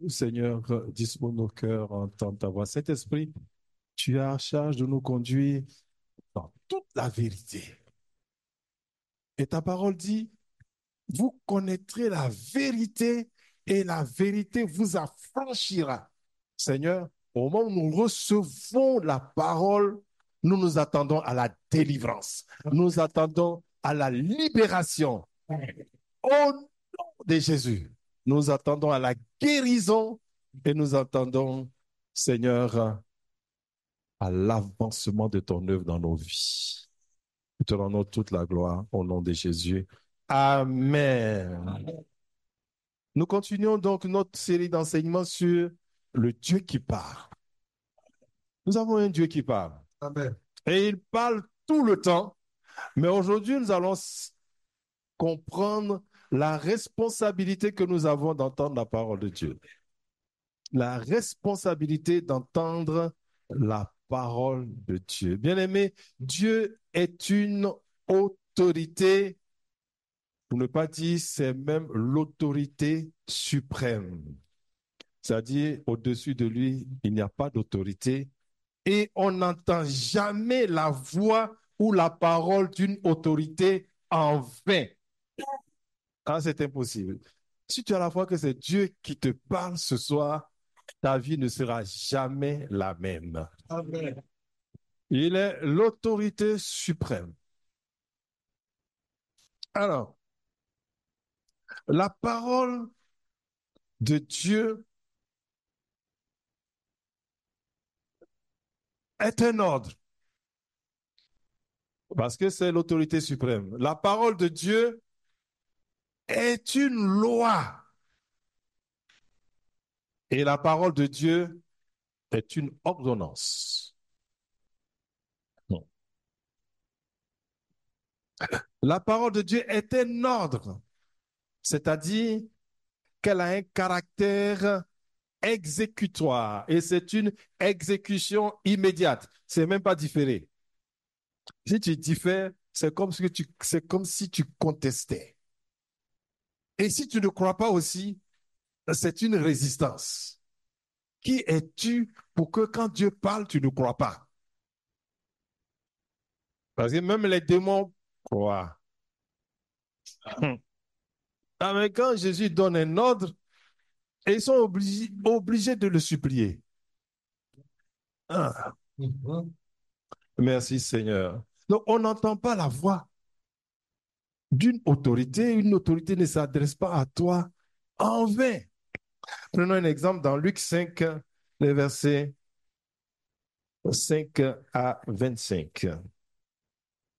Seigneur, dispose nos cœurs, entendre ta voix. Saint-Esprit, tu as charge de nous conduire dans toute la vérité. Et ta parole dit, vous connaîtrez la vérité et la vérité vous affranchira. Seigneur, au moment où nous recevons la parole, nous nous attendons à la délivrance. Nous attendons à la libération. Au nom de Jésus, nous attendons à la guérison et nous attendons, Seigneur, à l'avancement de ton œuvre dans nos vies. Nous te rendons toute la gloire au nom de Jésus. Amen. Nous continuons donc notre série d'enseignements sur le Dieu qui parle. Nous avons un Dieu qui parle. Amen. Et il parle tout le temps. Mais aujourd'hui, nous allons comprendre la responsabilité que nous avons d'entendre la parole de Dieu. La responsabilité d'entendre la parole de Dieu. Bien-aimé, Dieu est une autorité, pour ne pas dire c'est même l'autorité suprême. C'est-à-dire, au-dessus de lui, il n'y a pas d'autorité et on n'entend jamais la voix ou la parole d'une autorité en vain. Ah, c'est impossible. Si tu as la foi que c'est Dieu qui te parle ce soir, ta vie ne sera jamais la même. Amen. Il est l'autorité suprême. Alors, la parole de Dieu est un ordre parce que c'est l'autorité suprême. La parole de Dieu est une loi et la parole de Dieu est une ordonnance. Non. La parole de Dieu est un ordre, c'est-à-dire qu'elle a un caractère exécutoire et c'est une exécution immédiate. C'est même pas différé. Si tu diffères, c'est comme si tu contestais. Et si tu ne crois pas aussi, c'est une résistance. Qui es-tu pour que quand Dieu parle, tu ne crois pas? Parce que même les démons croient. Ah, mais quand Jésus donne un ordre, ils sont obligés de le supplier. Ah, Mhm. merci Seigneur. Donc, on n'entend pas la voix d'une autorité. Une autorité ne s'adresse pas à toi en vain. Prenons un exemple dans Luc 5, les versets 5 à 25.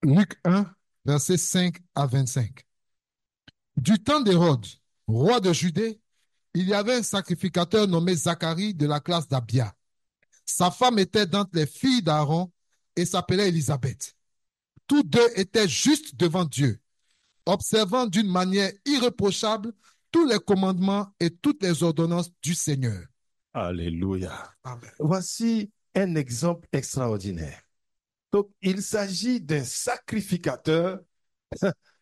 Luc 1, versets 5 à 25. Du temps d'Hérode, roi de Judée, il y avait un sacrificateur nommé Zacharie de la classe d'Abia. Sa femme était d'entre les filles d'Aaron et s'appelait Élisabeth. Tous deux étaient justes devant Dieu, observant d'une manière irréprochable tous les commandements et toutes les ordonnances du Seigneur. Alléluia. Amen. Voici un exemple extraordinaire. Donc, il s'agit d'un sacrificateur,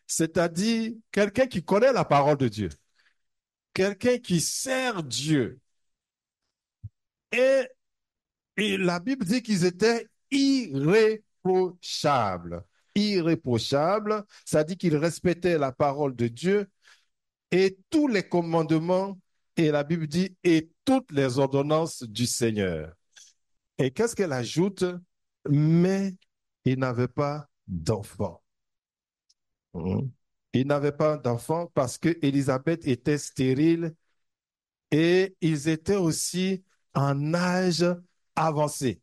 c'est-à-dire quelqu'un qui connaît la parole de Dieu, quelqu'un qui sert Dieu. Et, et la Bible dit qu'ils étaient irréprochables. Irréprochables, ça dit qu'ils respectaient la parole de Dieu et tous les commandements, et la Bible dit, et toutes les ordonnances du Seigneur. Et qu'est-ce qu'elle ajoute? Mais il n'avait pas d'enfant. Il n'avait pas d'enfant parce que Élisabeth était stérile et ils étaient aussi en âge avancé.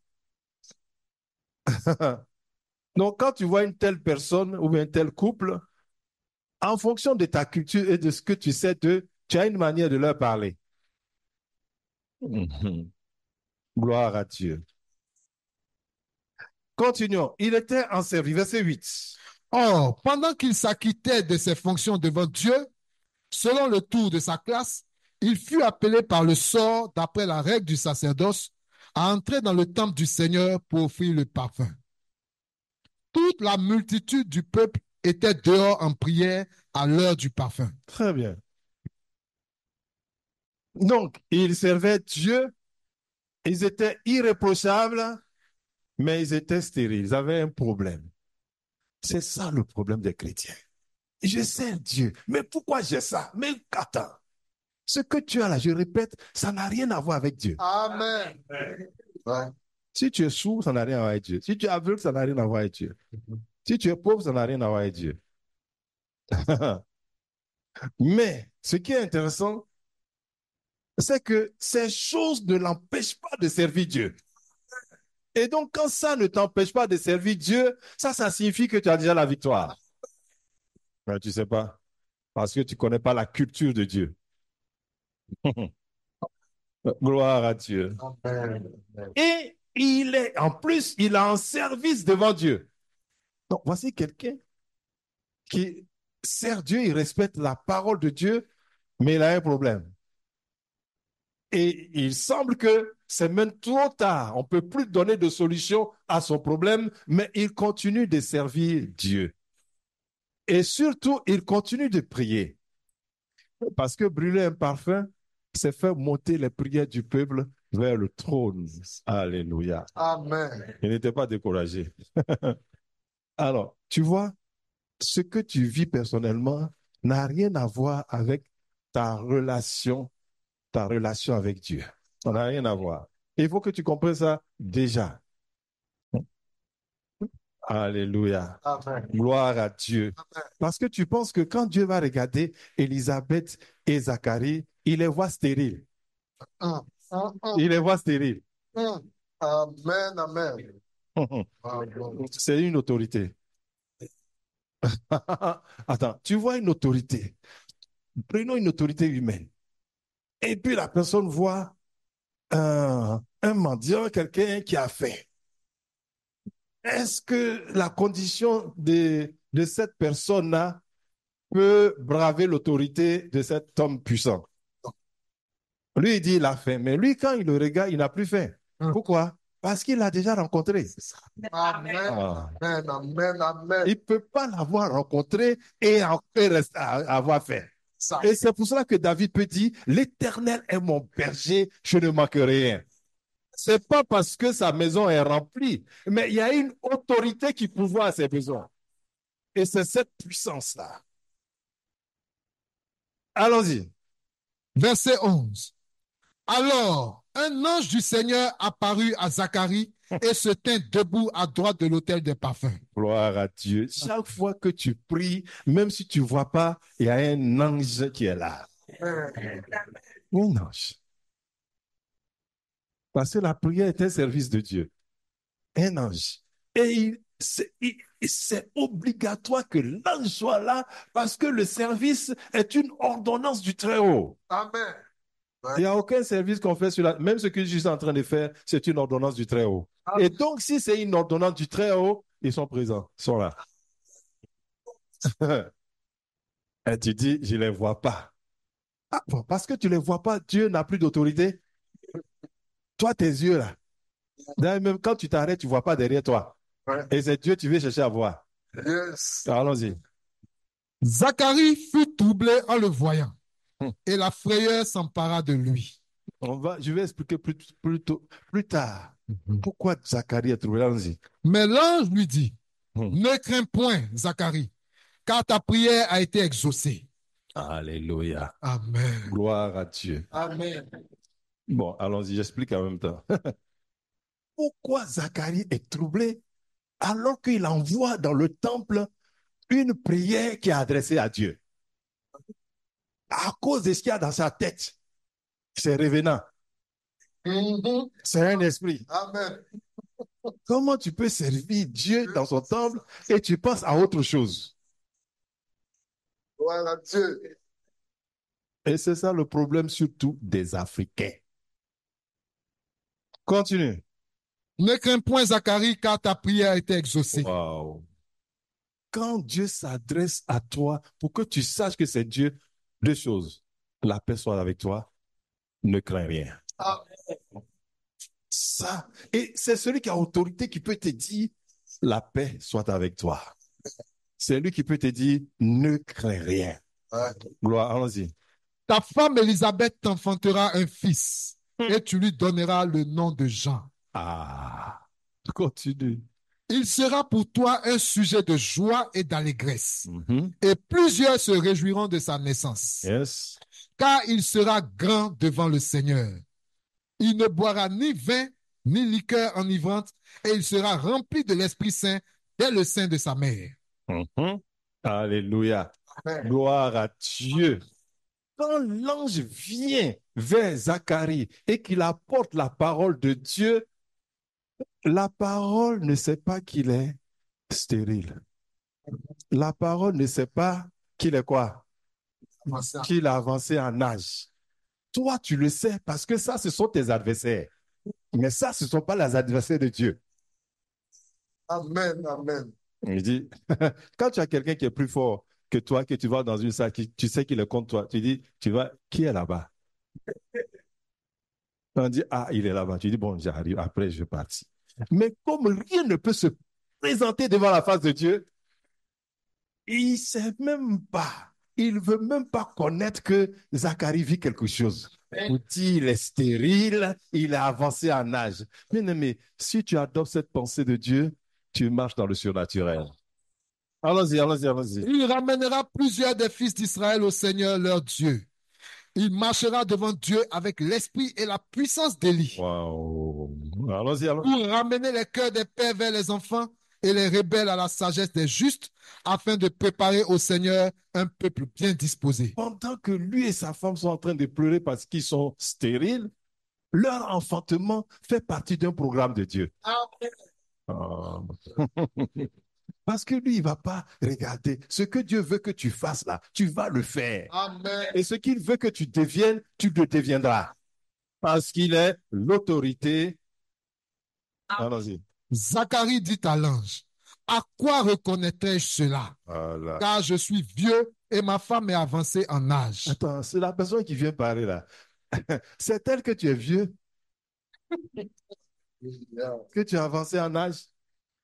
Donc, quand tu vois une telle personne ou un tel couple, en fonction de ta culture et de ce que tu sais d'eux, tu as une manière de leur parler. Gloire à Dieu. Continuons. Il était en service. Verset 8. Or, pendant qu'il s'acquittait de ses fonctions devant Dieu, selon le tour de sa classe, il fut appelé par le sort, d'après la règle du sacerdoce, à entrer dans le temple du Seigneur pour offrir le parfum. Toute la multitude du peuple était dehors en prière à l'heure du parfum. Très bien. Donc, ils servaient Dieu, ils étaient irréprochables, mais ils étaient stériles, ils avaient un problème. C'est ça le problème des chrétiens. Je sers Dieu, mais pourquoi j'ai ça? Mais attends, ce que tu as là, je répète, ça n'a rien à voir avec Dieu. Amen. Ouais. Si tu es sourd, ça n'a rien à voir avec Dieu. Si tu es aveugle, ça n'a rien à voir avec Dieu. Si tu es pauvre, ça n'a rien à voir avec Dieu. Mais ce qui est intéressant, c'est que ces choses ne l'empêchent pas de servir Dieu. Et donc, quand ça ne t'empêche pas de servir Dieu, ça signifie que tu as déjà la victoire. Mais tu ne sais pas, parce que tu ne connais pas la culture de Dieu. Gloire à Dieu. Amen. Et il est, en plus, il est en service devant Dieu. Donc, voici quelqu'un qui sert Dieu, il respecte la parole de Dieu, mais il a un problème. Et il semble que c'est même trop tard. On ne peut plus donner de solution à son problème, mais il continue de servir Dieu. Et surtout, il continue de prier. Parce que brûler un parfum, c'est faire monter les prières du peuple vers le trône. Alléluia. Amen. Il n'était pas découragé. Alors, tu vois, ce que tu vis personnellement n'a rien à voir avec ta relation avec Dieu. Ça n'a rien à voir. Il faut que tu comprennes ça déjà. Alléluia. Amen. Gloire à Dieu. Parce que tu penses que quand Dieu va regarder Élisabeth et Zacharie, il les voit stériles. Il les voit stériles. Amen. Amen. Amen. C'est une autorité. Attends, tu vois une autorité. Prenons une autorité humaine. Et puis la personne voit un mendiant, quelqu'un qui a faim. Est-ce que la condition de cette personne-là peut braver l'autorité de cet homme puissant? Lui, il dit il a faim, mais lui, quand il le regarde, il n'a plus faim. Pourquoi? Parce qu'il l'a déjà rencontré. Amen. Ah. Amen. Amen. Amen. Il ne peut pas l'avoir rencontré et rester avoir faim. Et c'est pour cela que David peut dire, l'Éternel est mon berger, je ne manque rien. C'est pas parce que sa maison est remplie, mais il y a une autorité qui pourvoit à ses besoins. Et c'est cette puissance-là. Allons-y. Verset 11. Alors, un ange du Seigneur apparut à Zacharie et se tint debout à droite de l'autel des parfums. Gloire à Dieu. Chaque fois que tu pries, même si tu ne vois pas, il y a un ange qui est là. Un ange. Parce que la prière est un service de Dieu. Un ange. Et c'est obligatoire que l'ange soit là parce que le service est une ordonnance du Très-Haut. Amen. Il n'y a aucun service qu'on fait sur la... Même ce que je suis en train de faire, c'est une ordonnance du Très-Haut. Et donc, si c'est une ordonnance du Très-Haut, ils sont présents, ils sont là. Et tu dis, je ne les vois pas. Ah, bon, parce que tu ne les vois pas, Dieu n'a plus d'autorité. Toi, tes yeux là. D'ailleurs, même quand tu t'arrêtes, tu ne vois pas derrière toi. Ouais. Et c'est Dieu que tu veux chercher à voir. Yes. Allons-y. Zacharie fut troublé en le voyant, et la frayeur s'empara de lui. Je vais expliquer plus tard pourquoi Zacharie est troublé. Allons-y. Mais l'ange lui dit, ne crains point, Zacharie, car ta prière a été exaucée. Alléluia. Amen. Gloire à Dieu. Amen. Bon, allons-y, j'explique en même temps. Pourquoi Zacharie est troublé alors qu'il envoie dans le temple une prière qui est adressée à Dieu? À cause de ce qu'il y a dans sa tête, c'est revenant. C'est un esprit. Amen. Comment tu peux servir Dieu dans son temple et tu penses à autre chose? Gloire à Dieu. Et c'est ça le problème surtout des Africains. Continue. Ne crains point, Zacharie, car ta prière a été exaucée. Wow. Quand Dieu s'adresse à toi pour que tu saches que c'est Dieu, deux choses. La paix soit avec toi, ne crains rien. Amen. Ça, et c'est celui qui a autorité qui peut te dire, la paix soit avec toi. C'est lui qui peut te dire, ne crains rien. Ouais. Gloire, allons-y. Ta femme Élisabeth t'enfantera un fils Hmm. et tu lui donneras le nom de Jean. Ah, continue. Il sera pour toi un sujet de joie et d'allégresse. Mhm. Et plusieurs se réjouiront de sa naissance, Yes. car il sera grand devant le Seigneur. Il ne boira ni vin, ni liqueur enivrante, et il sera rempli de l'Esprit Saint dès le sein de sa mère. Mhm. Alléluia. Gloire à Dieu. Quand l'ange vient vers Zacharie et qu'il apporte la parole de Dieu, la parole ne sait pas qu'il est stérile. La parole ne sait pas qu'il est quoi? Qu'il a avancé en âge. Toi, tu le sais parce que ça, ce sont tes adversaires. Mais ça, ce ne sont pas les adversaires de Dieu. Amen, amen. Il dit, quand tu as quelqu'un qui est plus fort que toi, que tu vas dans une salle, tu sais qu'il est contre toi, tu dis, tu vas, qui est là-bas? On dit, ah, il est là-bas. Tu dis, bon, j'arrive, après, je vais partir. Mais comme rien ne peut se présenter devant la face de Dieu, il ne sait même pas, il ne veut même pas connaître que Zacharie vit quelque chose. On dit, il est stérile, il est avancé en âge. Bien aimé, si tu adoptes cette pensée de Dieu, tu marches dans le surnaturel. Allons-y, allons-y, allons-y. Il ramènera plusieurs des fils d'Israël au Seigneur leur Dieu. Il marchera devant Dieu avec l'esprit et la puissance d'Élie Wow. Allons-y, allons-y. pour ramener les cœurs des pères vers les enfants et les rebelles à la sagesse des justes, afin de préparer au Seigneur un peuple bien disposé. Pendant que lui et sa femme sont en train de pleurer parce qu'ils sont stériles, leur enfantement fait partie d'un programme de Dieu. Ah. Parce que lui, il ne va pas regarder. Ce que Dieu veut que tu fasses là, tu vas le faire. Amen. Et ce qu'il veut que tu deviennes, tu le deviendras. Parce qu'il est l'autorité. Allons-y. Zacharie dit à l'ange, à quoi reconnaîtrai-je cela? Voilà. Car je suis vieux et ma femme est avancée en âge. Attends, c'est la personne qui vient parler là. C'est elle que tu es vieux, que tu as avancé en âge.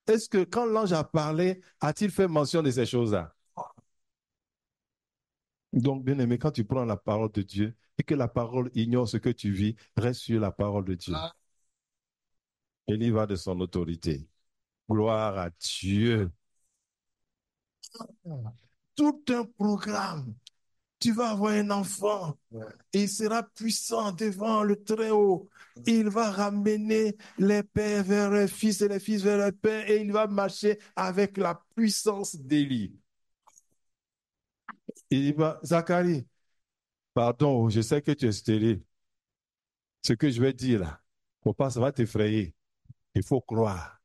Est-ce que quand l'ange a parlé, a-t-il fait mention de ces choses-là? Donc, bien aimé, quand tu prends la parole de Dieu et que la parole ignore ce que tu vis, reste sur la parole de Dieu. Il y va de son autorité. Gloire à Dieu. Tout un programme. Tu vas avoir un enfant. Il sera puissant devant le Très-Haut. Il va ramener les pères vers les fils et les fils vers les pères et il va marcher avec la puissance d'Élie. Il va, Zacharie, pardon, je sais que tu es stérile. Ce que je vais dire là, faut pas, ça va t'effrayer. Il faut croire.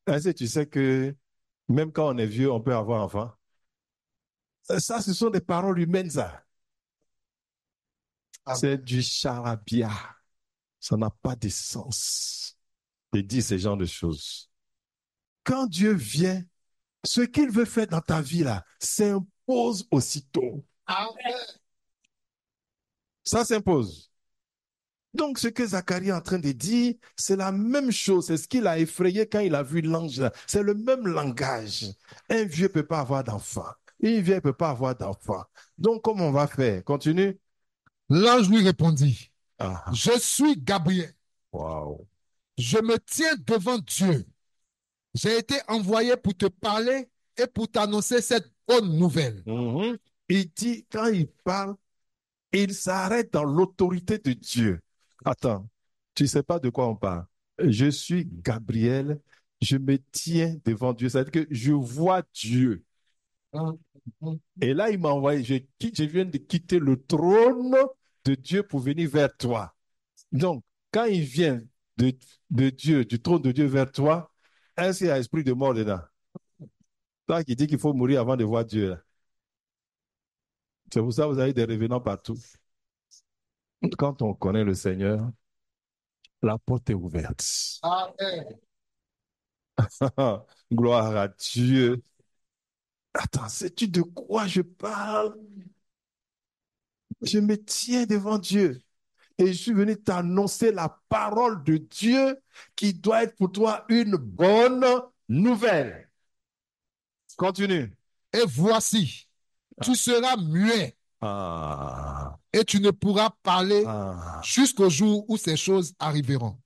Est-ce que tu sais que même quand on est vieux, on peut avoir enfant? Ça, ce sont des paroles humaines, ça. C'est du charabia. Ça n'a pas de sens de dire ce genre de choses. Quand Dieu vient, ce qu'il veut faire dans ta vie, là, s'impose aussitôt. Ça s'impose. Donc, ce que Zacharie est en train de dire, c'est la même chose. C'est ce qu'il a effrayé quand il a vu l'ange. C'est le même langage. Un vieux ne peut pas avoir d'enfant. Une vieille ne peut pas avoir d'enfant. Donc, comment on va faire? Continue. L'ange lui répondit, Ah, je suis Gabriel. wow. Je me tiens devant Dieu. J'ai été envoyé pour te parler et pour t'annoncer cette bonne nouvelle. Il dit, quand il parle, il s'arrête dans l'autorité de Dieu. Attends, tu ne sais pas de quoi on parle. Je suis Gabriel, je me tiens devant Dieu. C'est-à-dire que je vois Dieu. Et là, il m'a envoyé, je viens de quitter le trône de Dieu pour venir vers toi. Donc, quand il vient de Dieu, du trône de Dieu vers toi, est-ce qu'il y a esprit de mort dedans? Toi qui dis qu'il faut mourir avant de voir Dieu. Là. C'est pour ça que vous avez des revenants partout. Quand on connaît le Seigneur, la porte est ouverte. Amen. Gloire à Dieu. Attends, sais-tu de quoi je parle? Je me tiens devant Dieu et je suis venu t'annoncer la parole de Dieu qui doit être pour toi une bonne nouvelle. Continue. Et voici, tu seras muet Ah, et tu ne pourras parler ah. jusqu'au jour où ces choses arriveront.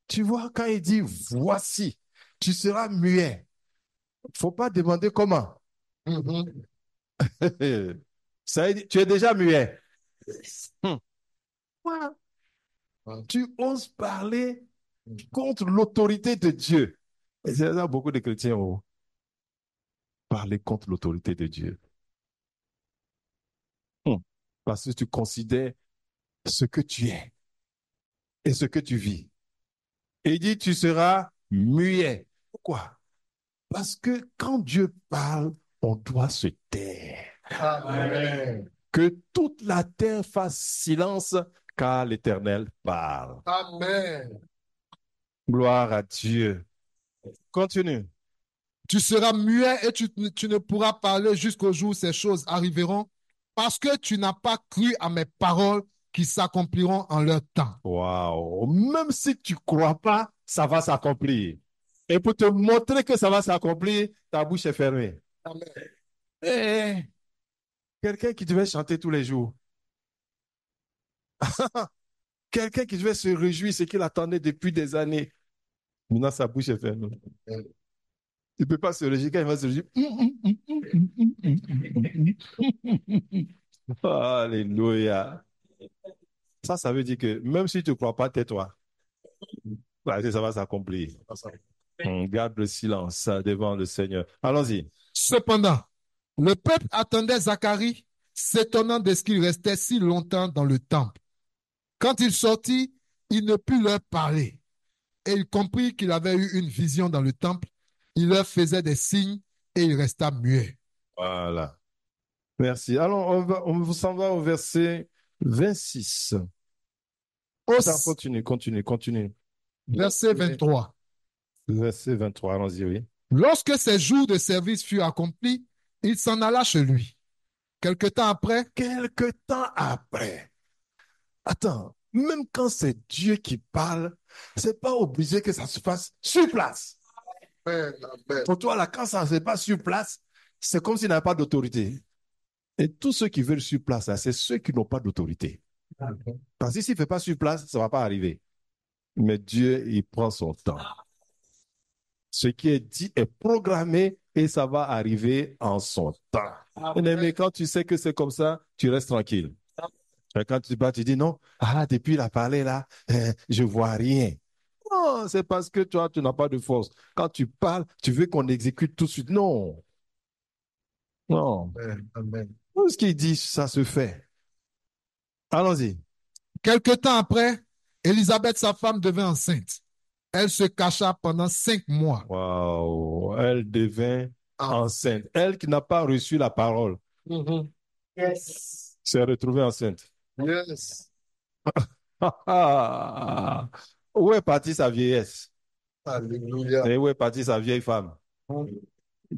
Tu vois, quand il dit voici, tu seras muet. Faut pas demander comment. Mhm. Ça veut dire, tu es déjà muet. Hmm. Voilà. Tu oses parler contre l'autorité de Dieu. Et c'est ça beaucoup de chrétiens ont parlé contre l'autorité de Dieu. Hmm. Parce que tu considères ce que tu es et ce que tu vis. Et il dit, tu seras muet. Pourquoi? Parce que quand Dieu parle, on doit se taire. Amen. Que toute la terre fasse silence, car l'Éternel parle. Amen. Gloire à Dieu. Continue. Tu seras muet et tu ne pourras parler jusqu'au jour où ces choses arriveront parce que tu n'as pas cru à mes paroles qui s'accompliront en leur temps. Waouh. Même si tu ne crois pas, ça va s'accomplir. Et pour te montrer que ça va s'accomplir, ta bouche est fermée. Amen. Eh, quelqu'un qui devait chanter tous les jours, quelqu'un qui devait se réjouir, ce qu'il attendait depuis des années, maintenant sa bouche est fermée. Il ne peut pas se réjouir quand il va se réjouir. Alléluia. Ça veut dire que même si tu ne crois pas, tais-toi. Ça va s'accomplir. Garde le silence devant le Seigneur. Allons-y. Cependant, le peuple attendait Zacharie, s'étonnant de ce qu'il restait si longtemps dans le temple. Quand il sortit, il ne put leur parler. Et il comprit qu'il avait eu une vision dans le temple. Il leur faisait des signes et il resta muet. Voilà. Merci. Alors, on s'en va au verset 26. Attends, continue. Verset 23. Verset 23, allons-y, oui. Lorsque ses jours de service furent accomplis, il s'en alla chez lui. Quelque temps après, Quelque temps après. Attends, même quand c'est Dieu qui parle, c'est pas obligé que ça se fasse sur place. Amen, amen. Pour toi, là, quand ça ne se passe sur place, c'est comme s'il n'y avait pas d'autorité. Et tous ceux qui veulent sur place, là, c'est ceux qui n'ont pas d'autorité. Parce que s'il ne fait pas sur place, ça ne va pas arriver. Mais Dieu, il prend son temps. Ce qui est dit est programmé et ça va arriver en son temps. Mais quand tu sais que c'est comme ça, tu restes tranquille. Et quand tu vas, tu dis non, depuis il a parlé là, je vois rien. Non, c'est parce que toi, tu n'as pas de force. Quand tu parles, tu veux qu'on exécute tout de suite. Non, non. Amen, amen. Tout ce qu'il dit, ça se fait. Allons-y. Quelque temps après, Élisabeth, sa femme, devint enceinte. Elle se cacha pendant 5 mois. Waouh, elle devint Ah. enceinte. Elle qui n'a pas reçu la parole Mhm. Yes. s'est retrouvée enceinte. Yes. Où est partie sa vieillesse? Alléluia. Et où est partie sa vieille femme?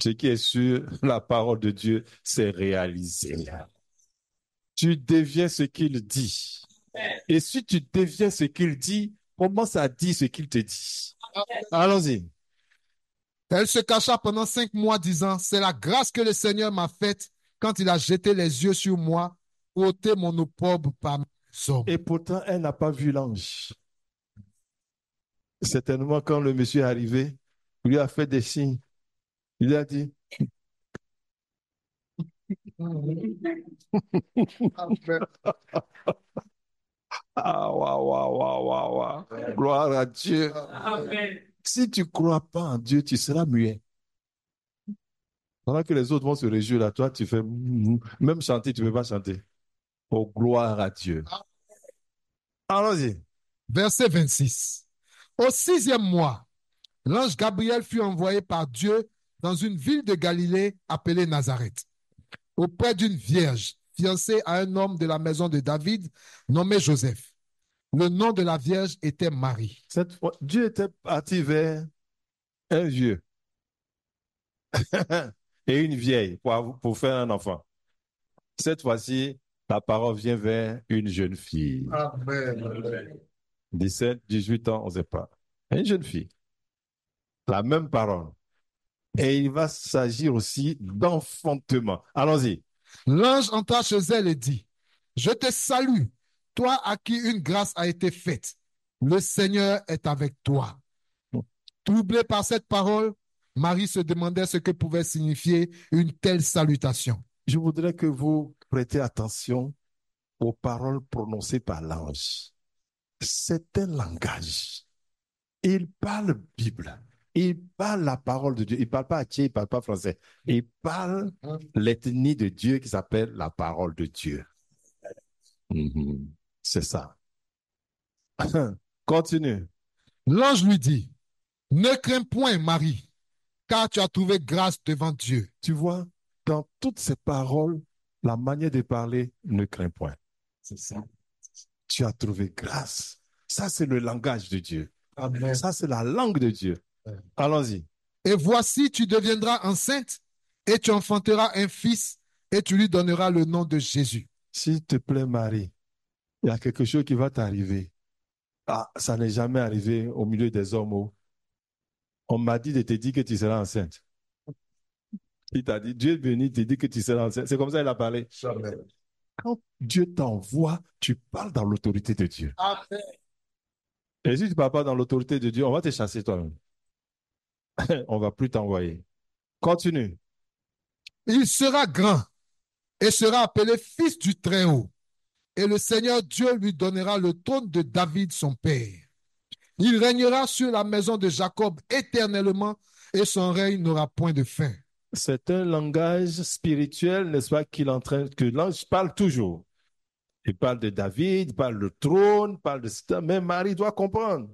Ce qui est sûr, la parole de Dieu s'est réalisée. Tu deviens ce qu'il dit. Et si tu deviens ce qu'il dit, commence à dire ce qu'il te dit. Allons-y. Elle se cacha pendant 5 mois, disant, c'est la grâce que le Seigneur m'a faite quand il a jeté les yeux sur moi, ôté mon opprobre par mes hommes. Et pourtant, elle n'a pas vu l'ange. Certainement, quand le monsieur est arrivé, il lui a fait des signes. Il lui a dit, ah, waouh, waouh, waouh, waouh, waouh. Gloire à Dieu. Amen. Si tu ne crois pas en Dieu, tu seras muet. Pendant que les autres vont se réjouir, là, toi, tu fais, même chanter, tu ne peux pas chanter. Oh, gloire à Dieu. Allons-y. Verset 26. Au 6e mois, l'ange Gabriel fut envoyé par Dieu dans une ville de Galilée appelée Nazareth, auprès d'une vierge fiancée à un homme de la maison de David nommé Joseph. Le nom de la vierge était Marie. Cette fois, Dieu était parti vers un vieux et une vieille pour faire un enfant. Cette fois-ci, la parole vient vers une jeune fille. Amen. 17, 18 ans, on ne sait pas. Une jeune fille. La même parole. Et il va s'agir aussi d'enfantement. Allons-y. L'ange entra chez elle et dit, je te salue, toi à qui une grâce a été faite. Le Seigneur est avec toi. Troublée par cette parole, Marie se demandait ce que pouvait signifier une telle salutation. Je voudrais que vous prêtiez attention aux paroles prononcées par l'ange. C'est un langage. Il parle Bible. Il parle la parole de Dieu. Il ne parle pas tché, il ne parle pas français. Il parle l'ethnie de Dieu qui s'appelle la parole de Dieu. C'est ça. Continue. L'ange lui dit, ne crains point, Marie, car tu as trouvé grâce devant Dieu. Tu vois, dans toutes ces paroles, la manière de parler, ne crains point. C'est ça. Tu as trouvé grâce. Ça, c'est le langage de Dieu. Amen. Ça, c'est la langue de Dieu. Allons-y. Et voici, tu deviendras enceinte et tu enfanteras un fils et tu lui donneras le nom de Jésus. S'il te plaît, Marie, il y a quelque chose qui va t'arriver. Ah, ça n'est jamais arrivé au milieu des hommes. On m'a dit de te dire que tu seras enceinte. Il t'a dit, Dieu est venu te dire que tu seras enceinte. C'est comme ça qu'il a parlé. Amen. Quand Dieu t'envoie, tu parles dans l'autorité de Dieu. Amen. Et si tu ne parles pas dans l'autorité de Dieu, on va te chasser toi-même. On ne va plus t'envoyer. Continue. Il sera grand et sera appelé fils du Très-Haut. Et le Seigneur Dieu lui donnera le trône de David, son père. Il régnera sur la maison de Jacob éternellement et son règne n'aura point de fin. C'est un langage spirituel, n'est-ce pas, que l'ange parle toujours. Il parle de David, il parle de trône, il parle de ça. Mais Marie doit comprendre.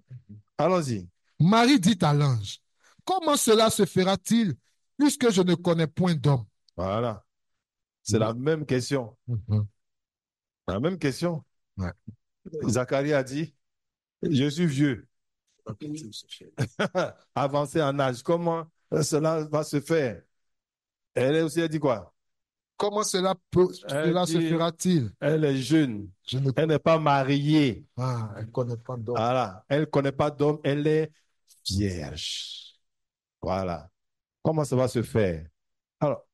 Allons-y. Marie dit à l'ange, comment cela se fera-t-il puisque je ne connais point d'homme? Voilà. C'est la même question. La même question. Ouais. Zacharie a dit, je suis vieux, avancé en âge. Comment cela va se faire? Elle aussi a dit quoi? Comment cela se dit, fera-t-il? elle est jeune. Je ne Elle n'est pas mariée. elle ne connaît pas d'homme. Voilà. Elle ne connaît pas d'homme. Elle est vierge. Voilà. Comment ça va se faire? Alors,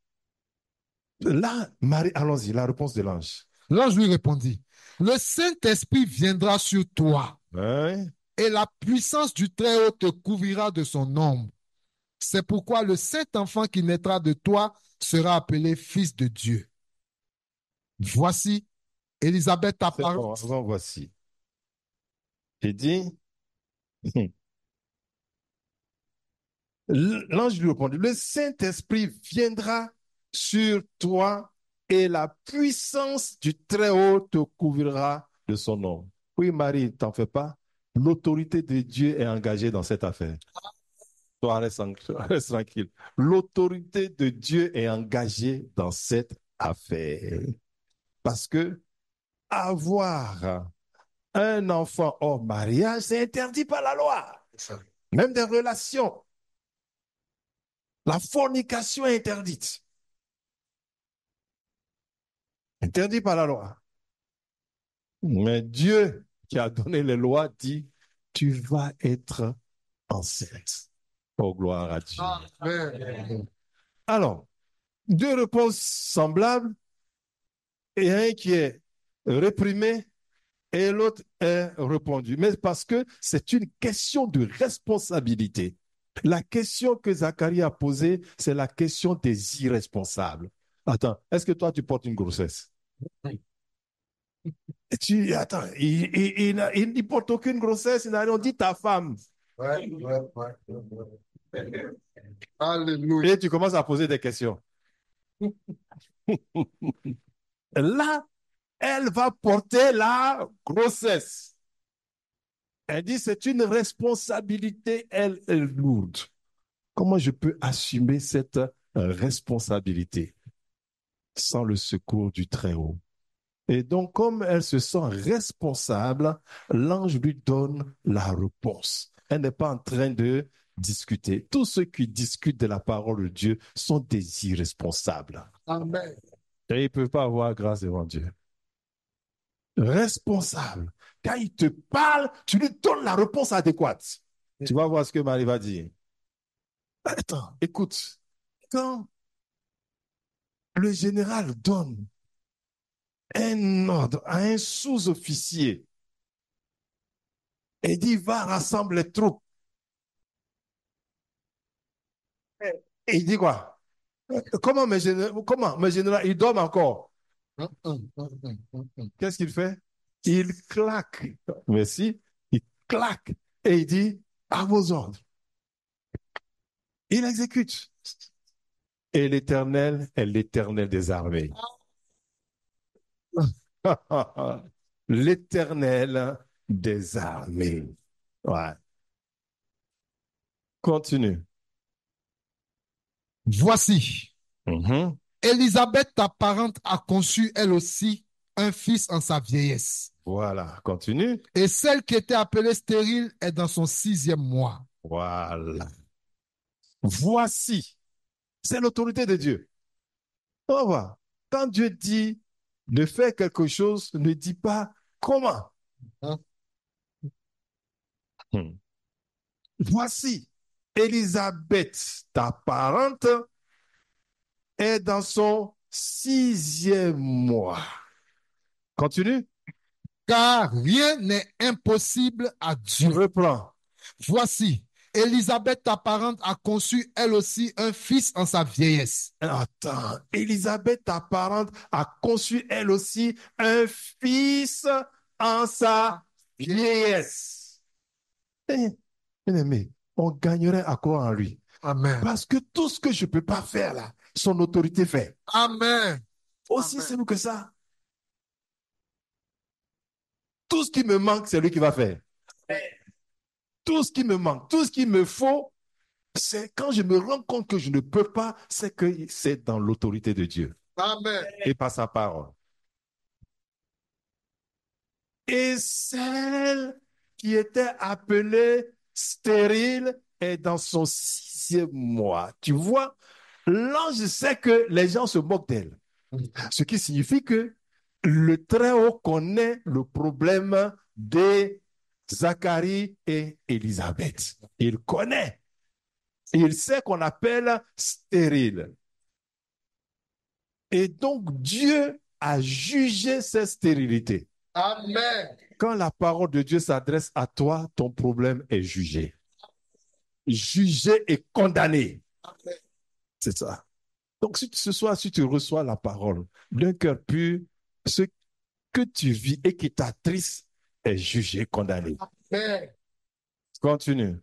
là, Marie, allons-y, la réponse de l'ange. L'ange lui répondit, le Saint-Esprit viendra sur toi Hein? et la puissance du Très-Haut te couvrira de son ombre. C'est pourquoi le Saint-Enfant qui naîtra de toi sera appelé Fils de Dieu. Voici, Élisabeth C'est apparut. bon, avant, voici. Il dit, l'ange lui répondit, le Saint-Esprit viendra sur toi et la puissance du Très-Haut te couvrira de son nom. Oui, Marie, t'en fais pas. L'autorité de Dieu est engagée dans cette affaire. Toi, reste tranquille. L'autorité de Dieu est engagée dans cette affaire. Parce que avoir un enfant hors mariage, c'est interdit par la loi. Même des relations. La fornication est interdite. Interdit par la loi. Mais Dieu qui a donné les lois dit, tu vas être enceinte. Oh, gloire à Dieu. Amen. Alors, deux réponses semblables et un qui est réprimé et l'autre est répondu. Mais parce que c'est une question de responsabilité. La question que Zacharie a posée, c'est la question des irresponsables. Attends, est-ce que toi, tu portes une grossesse? Attends, il ne porte aucune grossesse, il n'a rien dit ta femme. Ouais. Alléluia. Et tu commences à poser des questions. Là, elle va porter la grossesse. Elle dit, c'est une responsabilité, elle est lourde. Comment je peux assumer cette responsabilité sans le secours du Très-Haut? Et donc, comme elle se sent responsable, l'ange lui donne la réponse. Elle n'est pas en train de discuter. Tous ceux qui discutent de la parole de Dieu sont des irresponsables. Amen. Et ils ne peuvent pas avoir grâce devant Dieu. Responsable. Quand il te parle, tu lui donnes la réponse adéquate. Tu vas voir ce que Marie va dire. Attends, écoute. Quand le général donne un ordre à un sous-officier et dit, va rassembler les troupes. Et il dit quoi? Comment mes généraux, ils dorment encore? Qu'est-ce qu'il fait? Il claque. Merci. Il claque. Et il dit, à vos ordres. Il exécute. Et l'Éternel est l'Éternel des armées. L'Éternel des armées. Ouais. Continue. Voici, Mhm. Élisabeth, ta parente, a conçu elle aussi un fils en sa vieillesse. Voilà. Continue. Et celle qui était appelée stérile est dans son 6e mois. Voilà. Voici. C'est l'autorité de Dieu. On va. Quand Dieu dit de faire quelque chose, ne dit pas comment. Hein? Hmm. Voici, Élisabeth, ta parente, est dans son 6e mois. Continue. Car rien n'est impossible à Dieu. Reprends. Voici, Élisabeth, ta parente, a conçu elle aussi un fils en sa vieillesse. Attends, Élisabeth, ta parente, a conçu elle aussi un fils en sa vieillesse. Bien aimé, on gagnerait à quoi en lui? Amen. Parce que tout ce que je ne peux pas faire là, son autorité fait. Amen. Aussi Amen. simple que ça. Tout ce qui me manque, c'est lui qui va faire. Tout ce qui me manque, tout ce qu'il me faut, c'est quand je me rends compte que je ne peux pas, c'est que c'est dans l'autorité de Dieu Amen. et par sa parole. Et celle qui était appelée stérile est dans son 6e mois. Tu vois, l'ange sait que les gens se moquent d'elle. Ce qui signifie que le Très-Haut connaît le problème de Zacharie et Élisabeth. Il connaît. Il sait qu'on appelle stérile. Et donc Dieu a jugé cette stérilité. Amen. Quand la parole de Dieu s'adresse à toi, ton problème est jugé. Jugé et condamné. Amen. C'est ça. Donc ce soir, si tu reçois la parole d'un cœur pur, ce que tu vis et qui t'attriste est jugé, condamné. Amen. Continue.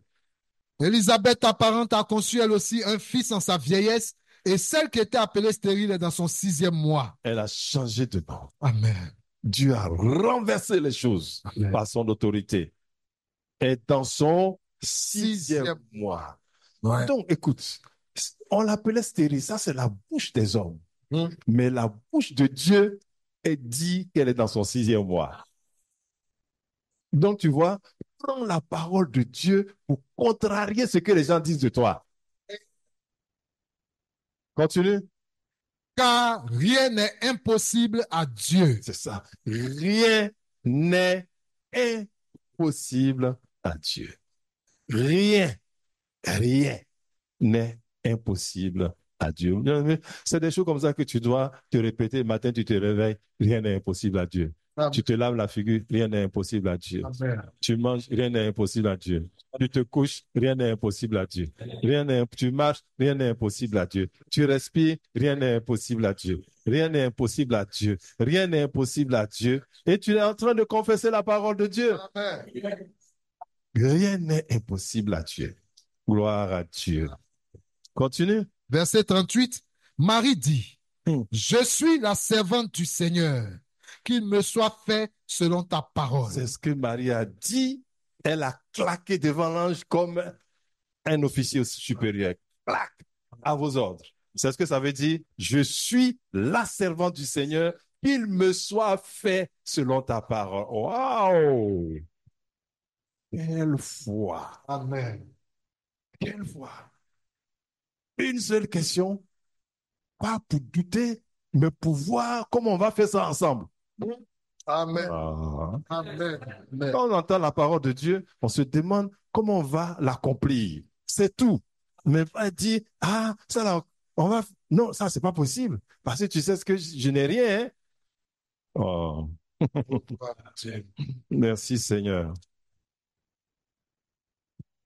Élisabeth, ta parente, a conçu elle aussi un fils en sa vieillesse, et celle qui était appelée stérile est dans son 6e mois. Elle a changé de nom. Amen. Dieu a renversé les choses Amen. par son autorité. Et dans son 6e Sixième. mois. Ouais. Donc, écoute, on l'appelait stérile. Ça, c'est la bouche des hommes. Mais la bouche de Dieu est dit qu'elle est dans son 6e mois. Donc, tu vois, prends la parole de Dieu pour contrarier ce que les gens disent de toi. Continue. Car rien n'est impossible à Dieu. C'est ça. Rien n'est impossible à Dieu. Rien n'est impossible à Dieu. C'est des choses comme ça que tu dois te répéter. Le matin, tu te réveilles, rien n'est impossible à Dieu. Amen. Tu te laves la figure, rien n'est impossible à Dieu. Amen. Tu manges, rien n'est impossible à Dieu. Tu te couches, rien n'est impossible à Dieu. Tu marches, rien n'est impossible à Dieu. Tu respires, rien n'est impossible à Dieu. Rien n'est impossible à Dieu. Rien n'est impossible à Dieu. Et tu es en train de confesser la parole de Dieu. Amen. Rien n'est impossible à Dieu. Gloire à Dieu. Continue. Verset 38, Marie dit, Hmm. je suis la servante du Seigneur, qu'il me soit fait selon ta parole. C'est ce que Marie a dit. Elle a claqué devant l'ange comme un officier supérieur. Clac, à vos ordres. C'est ce que ça veut dire. Je suis la servante du Seigneur, qu'il me soit fait selon ta parole. Waouh! Quelle foi! Amen. Quelle foi! Une seule question, pas pour douter, mais pour voir comment on va faire ça ensemble. Amen. Ah. Amen. Amen. Quand on entend la parole de Dieu, on se demande comment on va l'accomplir. C'est tout. Mais pas dire, ah, ça là, Non, ça, c'est pas possible. Parce que tu sais ce que je n'ai rien. Hein? Oh, merci Seigneur.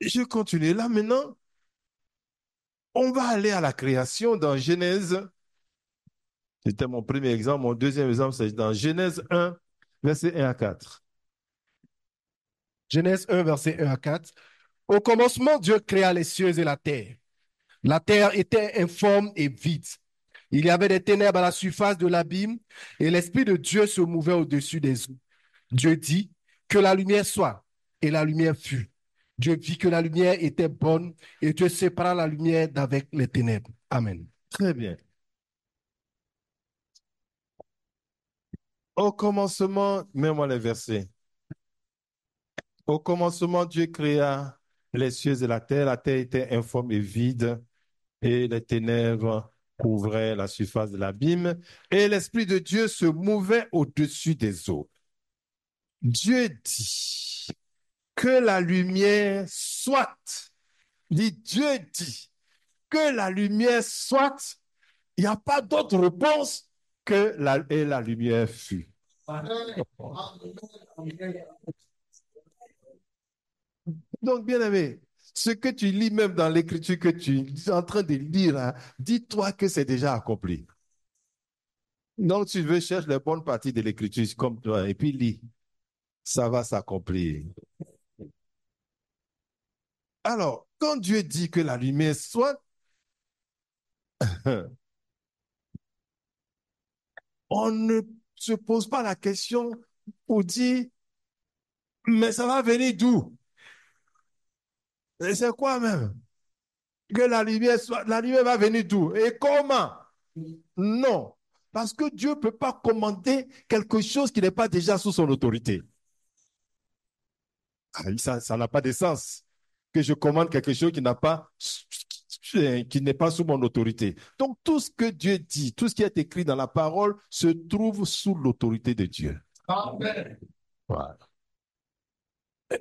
Je continue là maintenant. On va aller à la création dans Genèse. C'était mon premier exemple. Mon deuxième exemple, c'est dans Genèse 1, verset 1 à 4. Genèse 1, verset 1 à 4. Au commencement, Dieu créa les cieux et la terre. La terre était informe et vide. Il y avait des ténèbres à la surface de l'abîme et l'Esprit de Dieu se mouvait au-dessus des eaux. Dieu dit que la lumière soit et la lumière fut. Dieu vit que la lumière était bonne et Dieu sépara la lumière d'avec les ténèbres. Amen. Très bien. Au commencement, mets-moi les versets. Au commencement, Dieu créa les cieux et la terre. La terre était informe et vide, et les ténèbres couvraient la surface de l'abîme, et l'Esprit de Dieu se mouvait au-dessus des eaux. Dieu dit que la lumière soit. Dieu dit que la lumière soit. Il n'y a pas d'autre réponse que la lumière fut. Donc, bien aimé, ce que tu lis même dans l'écriture que tu es en train de lire, hein, dis-toi que c'est déjà accompli. Donc, tu veux chercher les bonnes parties de l'écriture comme toi et puis lis. Ça va s'accomplir. Alors, quand Dieu dit que la lumière soit, on ne se pose pas la question pour dire, mais ça va venir d'où? Et c'est quoi même? Que la lumière soit, la lumière va venir d'où? Et comment? Non. Parce que Dieu ne peut pas commander quelque chose qui n'est pas déjà sous son autorité. Ça n'a pas de sens. Que je commande quelque chose qui n'est pas sous mon autorité. Donc, tout ce que Dieu dit, tout ce qui est écrit dans la parole se trouve sous l'autorité de Dieu. Amen. Voilà.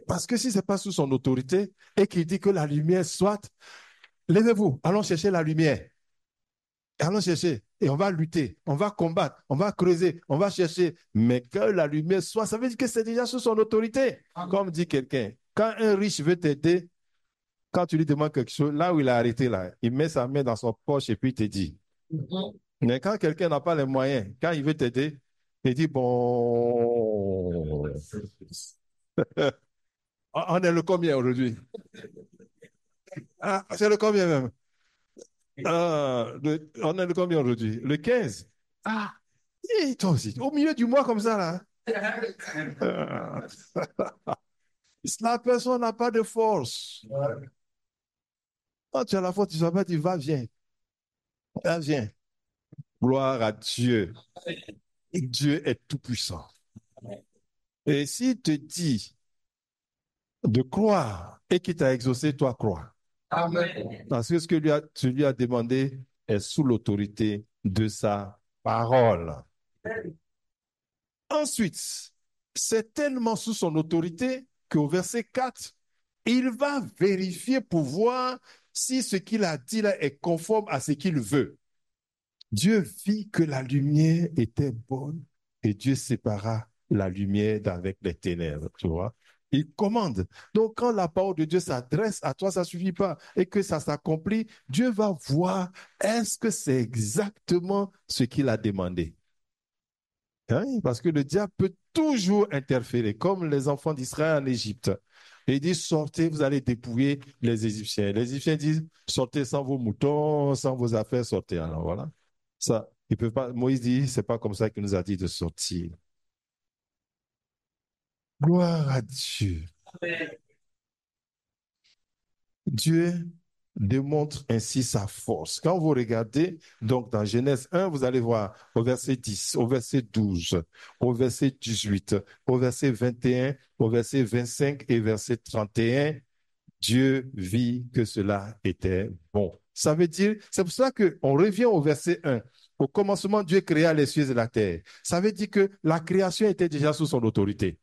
Parce que si ce n'est pas sous son autorité et qu'il dit que la lumière soit, levez-vous, allons chercher la lumière. Allons chercher et on va lutter, on va combattre, on va creuser, on va chercher. Mais que la lumière soit, ça veut dire que c'est déjà sous son autorité. Comme dit quelqu'un, quand un riche veut t'aider, quand tu lui demandes quelque chose, là où il a arrêté, là, il met sa main dans son poche et puis il te dit. Mais quand quelqu'un n'a pas les moyens, quand il veut t'aider, il dit, bon, on est le combien aujourd'hui? Ah, c'est le combien même? On est le combien aujourd'hui? Le 15. Ah, et toi aussi, au milieu du mois comme ça, là. La personne n'a pas de force. Quand tu as la force, tu ne vas pas dire, va, viens. Va, viens. Gloire à Dieu. Et Dieu est tout-puissant. Et s'il te dit de croire et qu'il t'a exaucé, toi crois. Amen. Parce que ce que tu lui as demandé est sous l'autorité de sa parole. Ensuite, c'est tellement sous son autorité qu'au verset 4, il va vérifier pour voir si ce qu'il a dit là est conforme à ce qu'il veut. Dieu vit que la lumière était bonne et Dieu sépara la lumière d'avec les ténèbres, tu vois. Il commande. Donc, quand la parole de Dieu s'adresse à toi, ça ne suffit pas et que ça s'accomplit, Dieu va voir est-ce que c'est exactement ce qu'il a demandé. Hein? Parce que le diable peut toujours interférer, comme les enfants d'Israël en Égypte. Et il dit, sortez, vous allez dépouiller les Égyptiens. Les Égyptiens disent, sortez sans vos moutons, sans vos affaires, sortez. Alors voilà. Ça, ils peuvent pas. Moïse dit, c'est pas comme ça qu'il nous a dit de sortir. Gloire à Dieu. Amen. Dieu démontre ainsi sa force. Quand vous regardez, donc dans Genèse 1, vous allez voir au verset 10, au verset 12, au verset 18, au verset 21, au verset 25 et verset 31, Dieu vit que cela était bon. Ça veut dire, c'est pour ça qu'on revient au verset 1. Au commencement, Dieu créa les cieux et la terre. Ça veut dire que la création était déjà sous son autorité.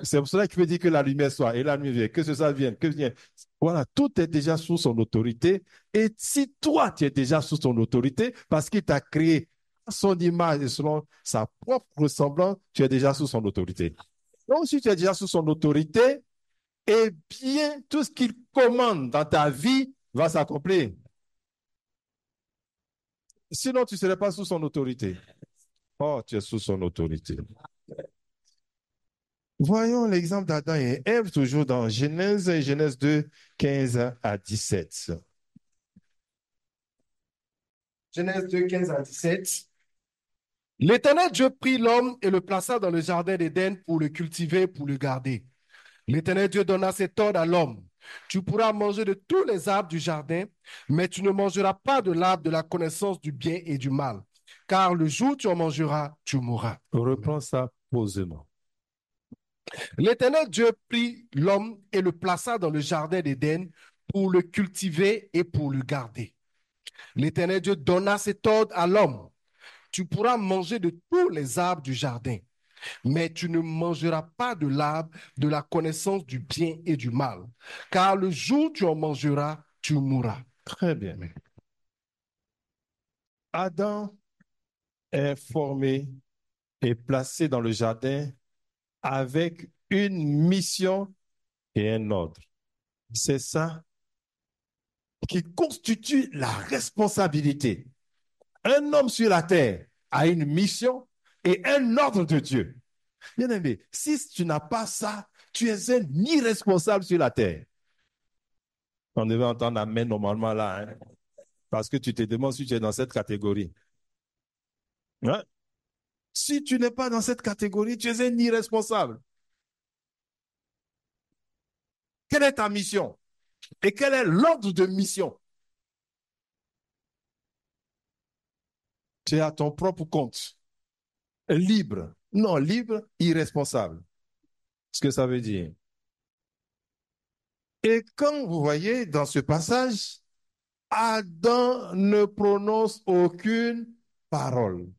C'est pour cela qu'il veut dire que la lumière soit, et la lumière vient, que ce soit vienne, que vienne. Voilà, tout est déjà sous son autorité. Et si toi, tu es déjà sous son autorité, parce qu'il t'a créé à son image et selon sa propre ressemblance, tu es déjà sous son autorité. Donc, si tu es déjà sous son autorité, eh bien, tout ce qu'il commande dans ta vie va s'accomplir. Sinon, tu ne serais pas sous son autorité. Oh, tu es sous son autorité. Voyons l'exemple d'Adam et Ève, toujours dans Genèse 2, 15 à 17. Genèse 2, 15 à 17. L'Éternel Dieu prit l'homme et le plaça dans le jardin d'Éden pour le cultiver, pour le garder. L'Éternel Dieu donna cet ordre à l'homme. Tu pourras manger de tous les arbres du jardin, mais tu ne mangeras pas de l'arbre de la connaissance du bien et du mal, car le jour où tu en mangeras, tu mourras. On reprend ça posément. L'Éternel Dieu prit l'homme et le plaça dans le jardin d'Éden pour le cultiver et pour le garder. L'Éternel Dieu donna cet ordre à l'homme. Tu pourras manger de tous les arbres du jardin, mais tu ne mangeras pas de l'arbre de la connaissance du bien et du mal, car le jour où tu en mangeras, tu mourras. Très bien. Adam est formé et placé dans le jardin avec une mission et un ordre. C'est ça qui constitue la responsabilité. Un homme sur la terre a une mission et un ordre de Dieu. Bien aimé, si tu n'as pas ça, tu es un irresponsable sur la terre. On devait entendre amen normalement là, hein, parce que tu te demandes si tu es dans cette catégorie. Hein? Si tu n'es pas dans cette catégorie, tu es un irresponsable. Quelle est ta mission? Et quel est l'ordre de mission? Tu es à ton propre compte. Libre. Non, libre, irresponsable. Ce que ça veut dire. Et quand vous voyez dans ce passage, Adam ne prononce aucune parole.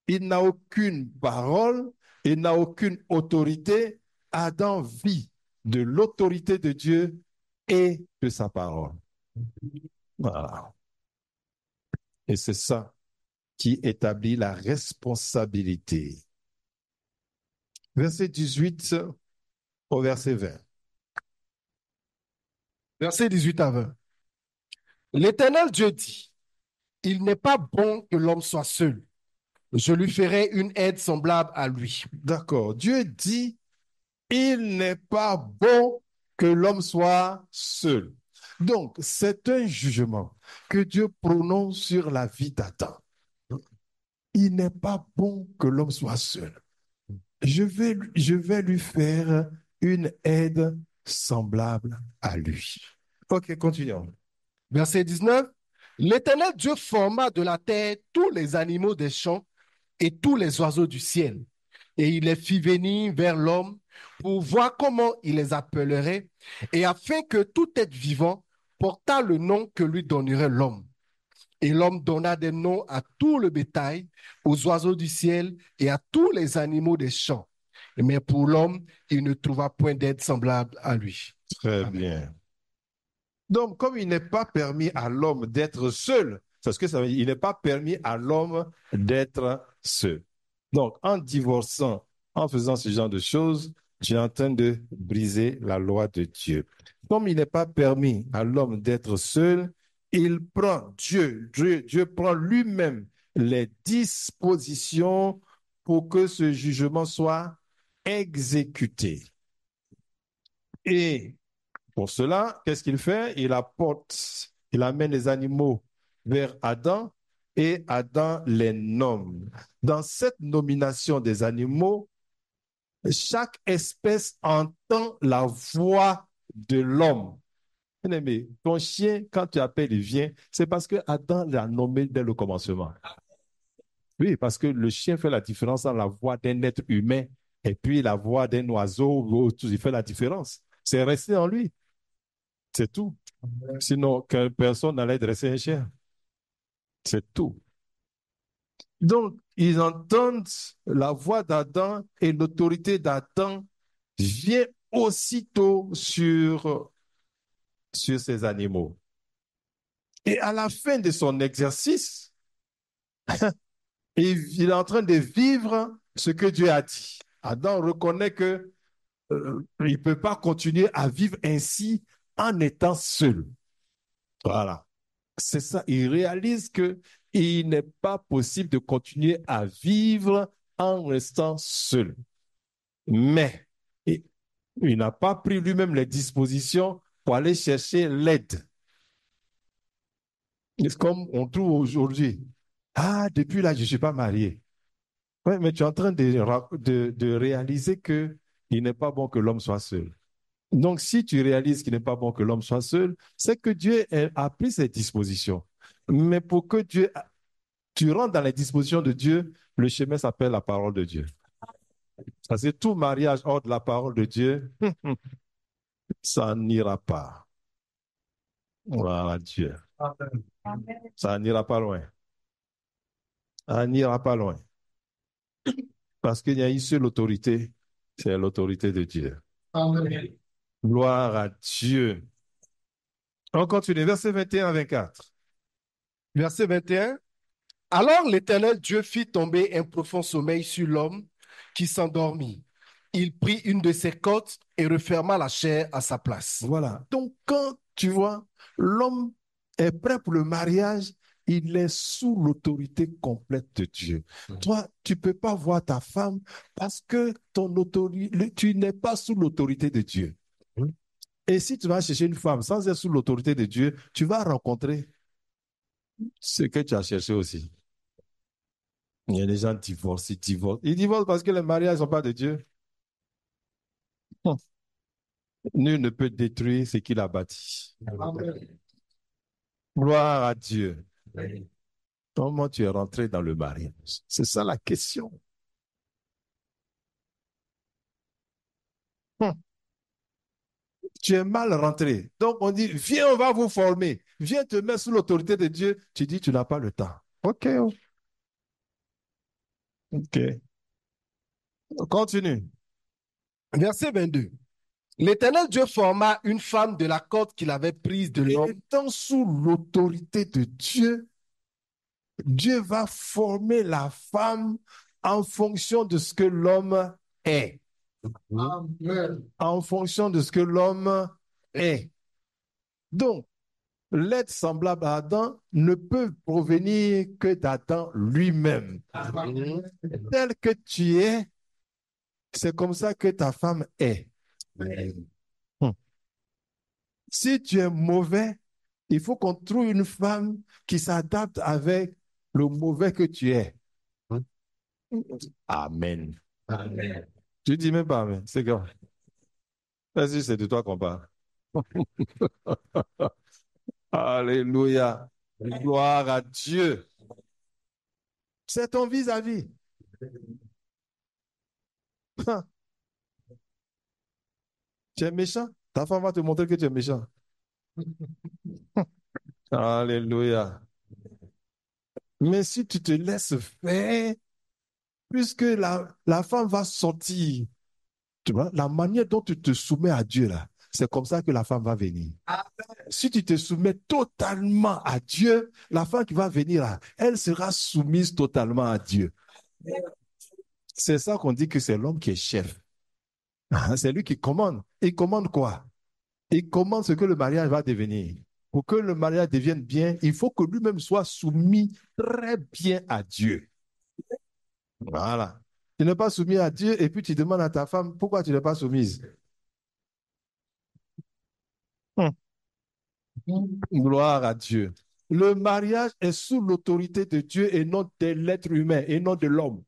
Il n'a aucune parole, il n'a aucune autorité. Adam vit de l'autorité de Dieu et de sa parole. Voilà. Et c'est ça qui établit la responsabilité. Verset 18 au verset 20. Verset 18 à 20. L'Éternel Dieu dit, il n'est pas bon que l'homme soit seul. Je lui ferai une aide semblable à lui. D'accord. Dieu dit, il n'est pas bon que l'homme soit seul. Donc, c'est un jugement que Dieu prononce sur la vie d'Adam. Il n'est pas bon que l'homme soit seul. Je vais lui faire une aide semblable à lui. Ok, continuons. Verset 19. L'Éternel Dieu forma de la terre tous les animaux des champs et tous les oiseaux du ciel. Et il les fit venir vers l'homme pour voir comment il les appellerait, et afin que tout être vivant portât le nom que lui donnerait l'homme. Et l'homme donna des noms à tout le bétail, aux oiseaux du ciel et à tous les animaux des champs. Mais pour l'homme, il ne trouva point d'aide semblable à lui. Très bien. Donc, comme il n'est pas permis à l'homme d'être seul, c'est ce que ça veut dire, il n'est pas permis à l'homme d'être seul. Donc, en divorçant, en faisant ce genre de choses, tu es en train de briser la loi de Dieu. Comme il n'est pas permis à l'homme d'être seul, il prend, Dieu prend lui-même les dispositions pour que ce jugement soit exécuté. Et pour cela, qu'est-ce qu'il fait? Il amène les animaux vers Adam et Adam les nomme. Dans cette nomination des animaux, chaque espèce entend la voix de l'homme. Bien-aimé, ton chien, quand tu appelles, il vient, c'est parce que Adam l'a nommé dès le commencement. Oui, parce que le chien fait la différence entre la voix d'un être humain et puis la voix d'un oiseau, il fait la différence. C'est resté en lui. C'est tout. Sinon, personne n'allait dresser un chien. C'est tout. Donc, ils entendent la voix d'Adam et l'autorité d'Adam vient aussitôt sur ces animaux. Et à la fin de son exercice, il est en train de vivre ce que Dieu a dit. Adam reconnaît que il ne peut pas continuer à vivre ainsi en étant seul. Voilà. C'est ça. Il réalise que il n'est pas possible de continuer à vivre en restant seul. Mais il n'a pas pris lui-même les dispositions pour aller chercher l'aide. C'est comme on trouve aujourd'hui. Ah, depuis là, je ne suis pas marié. Ouais, mais tu es en train de réaliser que il n'est pas bon que l'homme soit seul. Donc, si tu réalises qu'il n'est pas bon que l'homme soit seul, c'est que Dieu a pris ses dispositions. Mais pour que tu rentres dans les dispositions de Dieu, le chemin s'appelle la parole de Dieu. Parce que tout mariage hors de la parole de Dieu, ça n'ira pas. Voilà Dieu. Ça n'ira pas loin. Ça n'ira pas loin. Parce qu'il y a une seule autorité, c'est l'autorité de Dieu. Amen. Gloire à Dieu. On continue, verset 21 à 24. Verset 21. Alors l'Éternel Dieu fit tomber un profond sommeil sur l'homme qui s'endormit. Il prit une de ses côtes et referma la chair à sa place. Voilà. Donc, quand tu vois, l'homme est prêt pour le mariage, il est sous l'autorité complète de Dieu. Toi, tu ne peux pas voir ta femme parce que tu n'es pas sous l'autorité de Dieu. Et si tu vas chercher une femme sans être sous l'autorité de Dieu, tu vas rencontrer ce que tu as cherché aussi. Il y a des gens qui divorcent, ils divorcent. Ils divorcent parce que les mariages ne sont pas de Dieu. Nul ne peut détruire ce qu'il a bâti. Amen. Gloire à Dieu. Comment tu es rentré dans le mariage? C'est ça la question. Tu es mal rentré. Donc on dit, viens, on va vous former. Viens te mettre sous l'autorité de Dieu. Tu dis, tu n'as pas le temps. OK. OK. Continue. Verset 22. L'Éternel Dieu forma une femme de la côte qu'il avait prise de l'homme. Étant sous l'autorité de Dieu, Dieu va former la femme en fonction de ce que l'homme est. Amen. En fonction de ce que l'homme est. Donc, l'être semblable à Adam ne peut provenir que d'Adam lui-même. Amen. Tel que tu es, c'est comme ça que ta femme est. Si tu es mauvais, il faut qu'on trouve une femme qui s'adapte avec le mauvais que tu es. Amen. Amen. Tu dis même pas Amen, c'est grave. Vas-y, c'est de toi qu'on parle. Alléluia. Gloire à Dieu. C'est ton vis-à-vis. Tu es méchant. Ta femme va te montrer que tu es méchant. Alléluia. Mais si tu te laisses faire, puisque la femme va sortir, tu vois, la manière dont tu te soumets à Dieu, là, c'est comme ça que la femme va venir. Si tu te soumets totalement à Dieu, la femme qui va venir là, elle sera soumise totalement à Dieu. C'est ça qu'on dit que c'est l'homme qui est chef. C'est lui qui commande. Il commande quoi? Il commande ce que le mariage va devenir. Pour que le mariage devienne bien, il faut que lui-même soit soumis très bien à Dieu. Voilà. Tu n'es pas soumis à Dieu et puis tu demandes à ta femme pourquoi tu n'es pas soumise. Gloire à Dieu. Le mariage est sous l'autorité de Dieu et non de l'être humain et non de l'homme.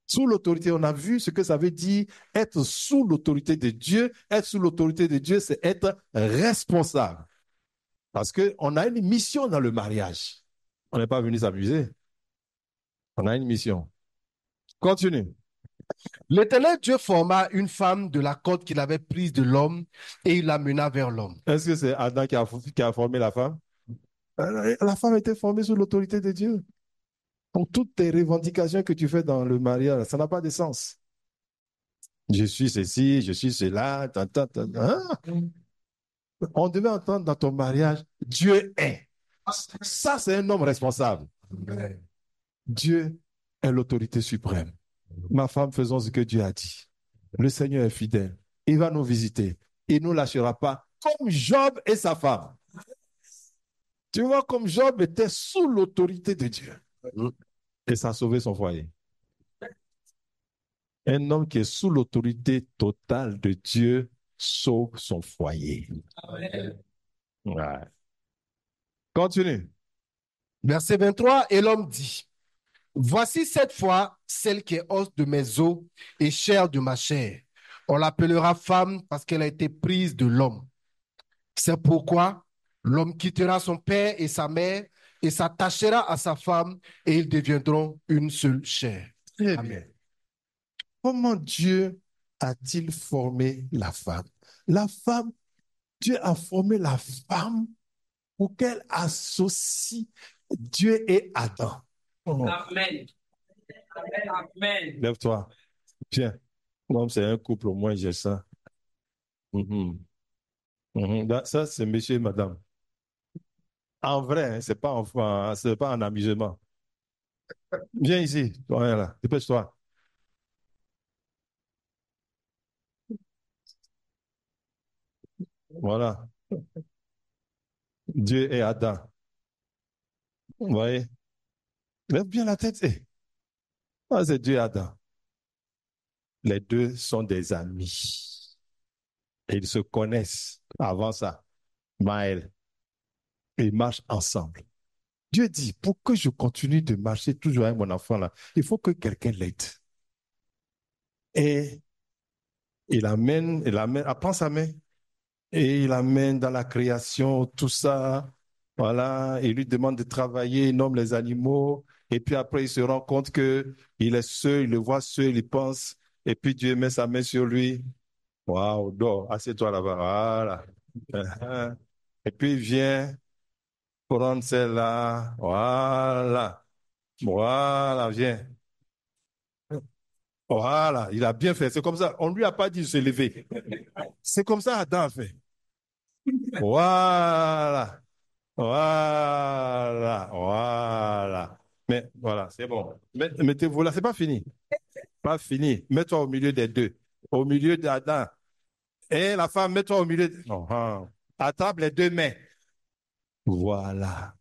Sous l'autorité, on a vu ce que ça veut dire être sous l'autorité de Dieu. Être sous l'autorité de Dieu, c'est être responsable. Parce qu'on a une mission dans le mariage. On n'est pas venu s'amuser. On a une mission. Continue. L'Éternel Dieu forma une femme de la côte qu'il avait prise de l'homme et il l'amena vers l'homme. Est-ce que c'est Adam qui a formé la femme? La femme était formée sous l'autorité de Dieu. Donc, toutes tes revendications que tu fais dans le mariage, ça n'a pas de sens. Je suis ceci, je suis cela. On devait entendre dans ton mariage, Dieu est. Ça, c'est un homme responsable. Dieu est l'autorité suprême. Ma femme, faisons ce que Dieu a dit. Le Seigneur est fidèle. Il va nous visiter. Il ne nous lâchera pas, comme Job et sa femme. Tu vois, comme Job était sous l'autorité de Dieu. Et ça a sauvé son foyer. Un homme qui est sous l'autorité totale de Dieu sauve son foyer. Ouais. Continue. Verset 23, et l'homme dit, voici cette fois celle qui est os de mes os et chair de ma chair. On l'appellera femme parce qu'elle a été prise de l'homme. C'est pourquoi l'homme quittera son père et sa mère et s'attachera à sa femme et ils deviendront une seule chair. Très Amen. bien. Comment Dieu a-t-il formé la femme? La femme, Dieu a formé la femme pour qu'elle associe Dieu et Adam. Amen. Amen. Amen. Lève-toi. Viens. Comme c'est un couple, au moins j'ai ça. Ça, c'est monsieur et madame. En vrai, hein, c'est pas c'est pas un amusement. Viens ici. Viens là. Dépêche-toi. Voilà. Dieu et Adam. Vous voyez? Lève bien la tête. Ah, c'est Dieu et Adam. Les deux sont des amis. Et ils se connaissent avant ça. Maël. Ils marchent ensemble. Dieu dit, pour que je continue de marcher toujours avec mon enfant là, il faut que quelqu'un l'aide. Et il amène, prend sa main et il amène dans la création tout ça. Voilà, il lui demande de travailler, il nomme les animaux. Et puis après, il se rend compte que il est seul, il le voit seul, il pense. Et puis Dieu met sa main sur lui. Waouh, dors, assieds-toi là-bas. Voilà. Et puis il vient prendre celle-là. Voilà. Voilà, viens. Voilà, il a bien fait. C'est comme ça. On ne lui a pas dit de se lever. C'est comme ça Adam a fait. Voilà. Voilà. Voilà. Mais voilà, c'est bon. Mettez-vous là, c'est pas fini. Pas fini. Mets-toi au milieu des deux. Au milieu d'Adam. Et la femme, mets-toi au milieu. Attrape les deux mains. Voilà.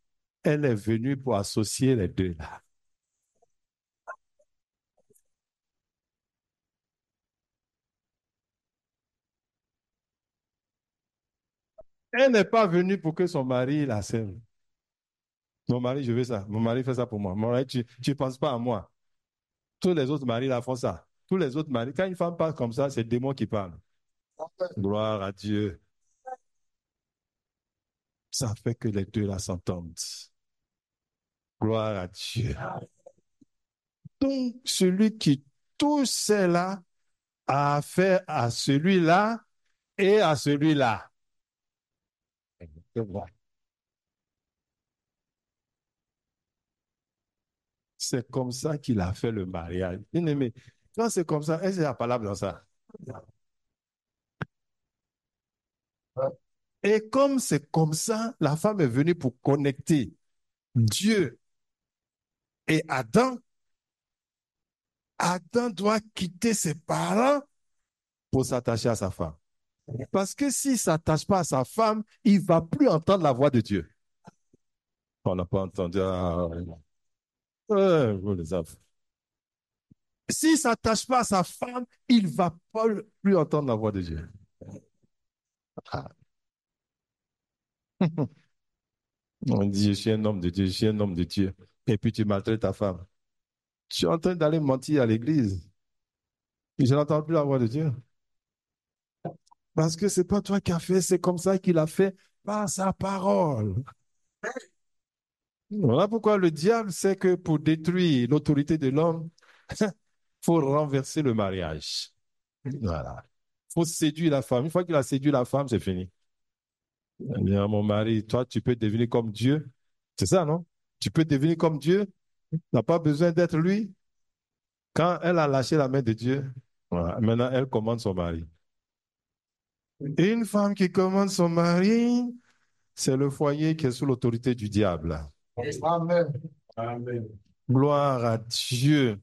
Elle est venue pour associer les deux là. Elle n'est pas venue pour que son mari la serve. Mon mari, je veux ça. Mon mari fait ça pour moi. Mon mari, tu ne penses pas à moi. Tous les autres maris la font ça. Tous les autres maris, quand une femme parle comme ça, c'est le démon qui parle. Gloire à Dieu. Ça fait que les deux là s'entendent. Gloire à Dieu. Donc, celui qui touche cela a affaire à celui-là et à celui-là. C'est comme ça qu'il a fait le mariage. Bien-aimé, quand c'est comme ça, est-ce qu'il y a parole dans ça? Et comme c'est comme ça, la femme est venue pour connecter Dieu et Adam. Adam doit quitter ses parents pour s'attacher à sa femme. Parce que s'il ne s'attache pas à sa femme, il ne va plus entendre la voix de Dieu. On n'a pas entendu. S'il ne s'attache pas à sa femme, il ne va pas plus entendre la voix de Dieu. Ah. On dit, je suis un homme de Dieu, je suis un homme de Dieu. Et puis tu maltraites ta femme. Tu es en train d'aller mentir à l'église. Et je n'entends plus la voix de Dieu. Parce que ce n'est pas toi qui as fait, c'est comme ça qu'il a fait par sa parole. Voilà pourquoi le diable sait que pour détruire l'autorité de l'homme, il faut renverser le mariage. Voilà. Il faut séduire la femme. Une fois qu'il a séduit la femme, c'est fini. Eh bien, mon mari, toi, tu peux devenir comme Dieu. C'est ça, non? Tu peux devenir comme Dieu. Tu n'as pas besoin d'être lui. Quand elle a lâché la main de Dieu, Voilà. Maintenant, elle commande son mari. Une femme qui commande son mari, c'est le foyer qui est sous l'autorité du diable. Amen. Amen. Gloire à Dieu.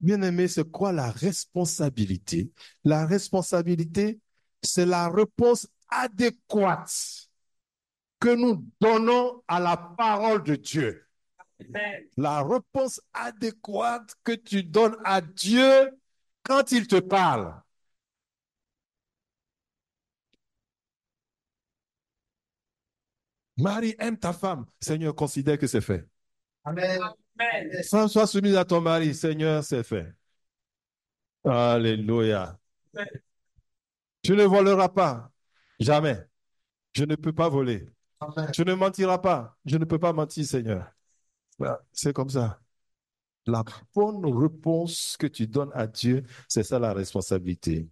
Bien-aimé, c'est quoi la responsabilité? La responsabilité, c'est la réponse adéquate que nous donnons à la parole de Dieu. Amen. La réponse adéquate que tu donnes à Dieu quand il te parle. Marie, aime ta femme. Seigneur, considère que c'est fait. Amen. Amen. Femme, sois soumise à ton mari. Seigneur, c'est fait. Alléluia. Tu ne voleras pas. Jamais. Je ne peux pas voler. Amen. Tu ne mentiras pas. Je ne peux pas mentir, Seigneur. C'est comme ça. La bonne réponse que tu donnes à Dieu, c'est ça la responsabilité.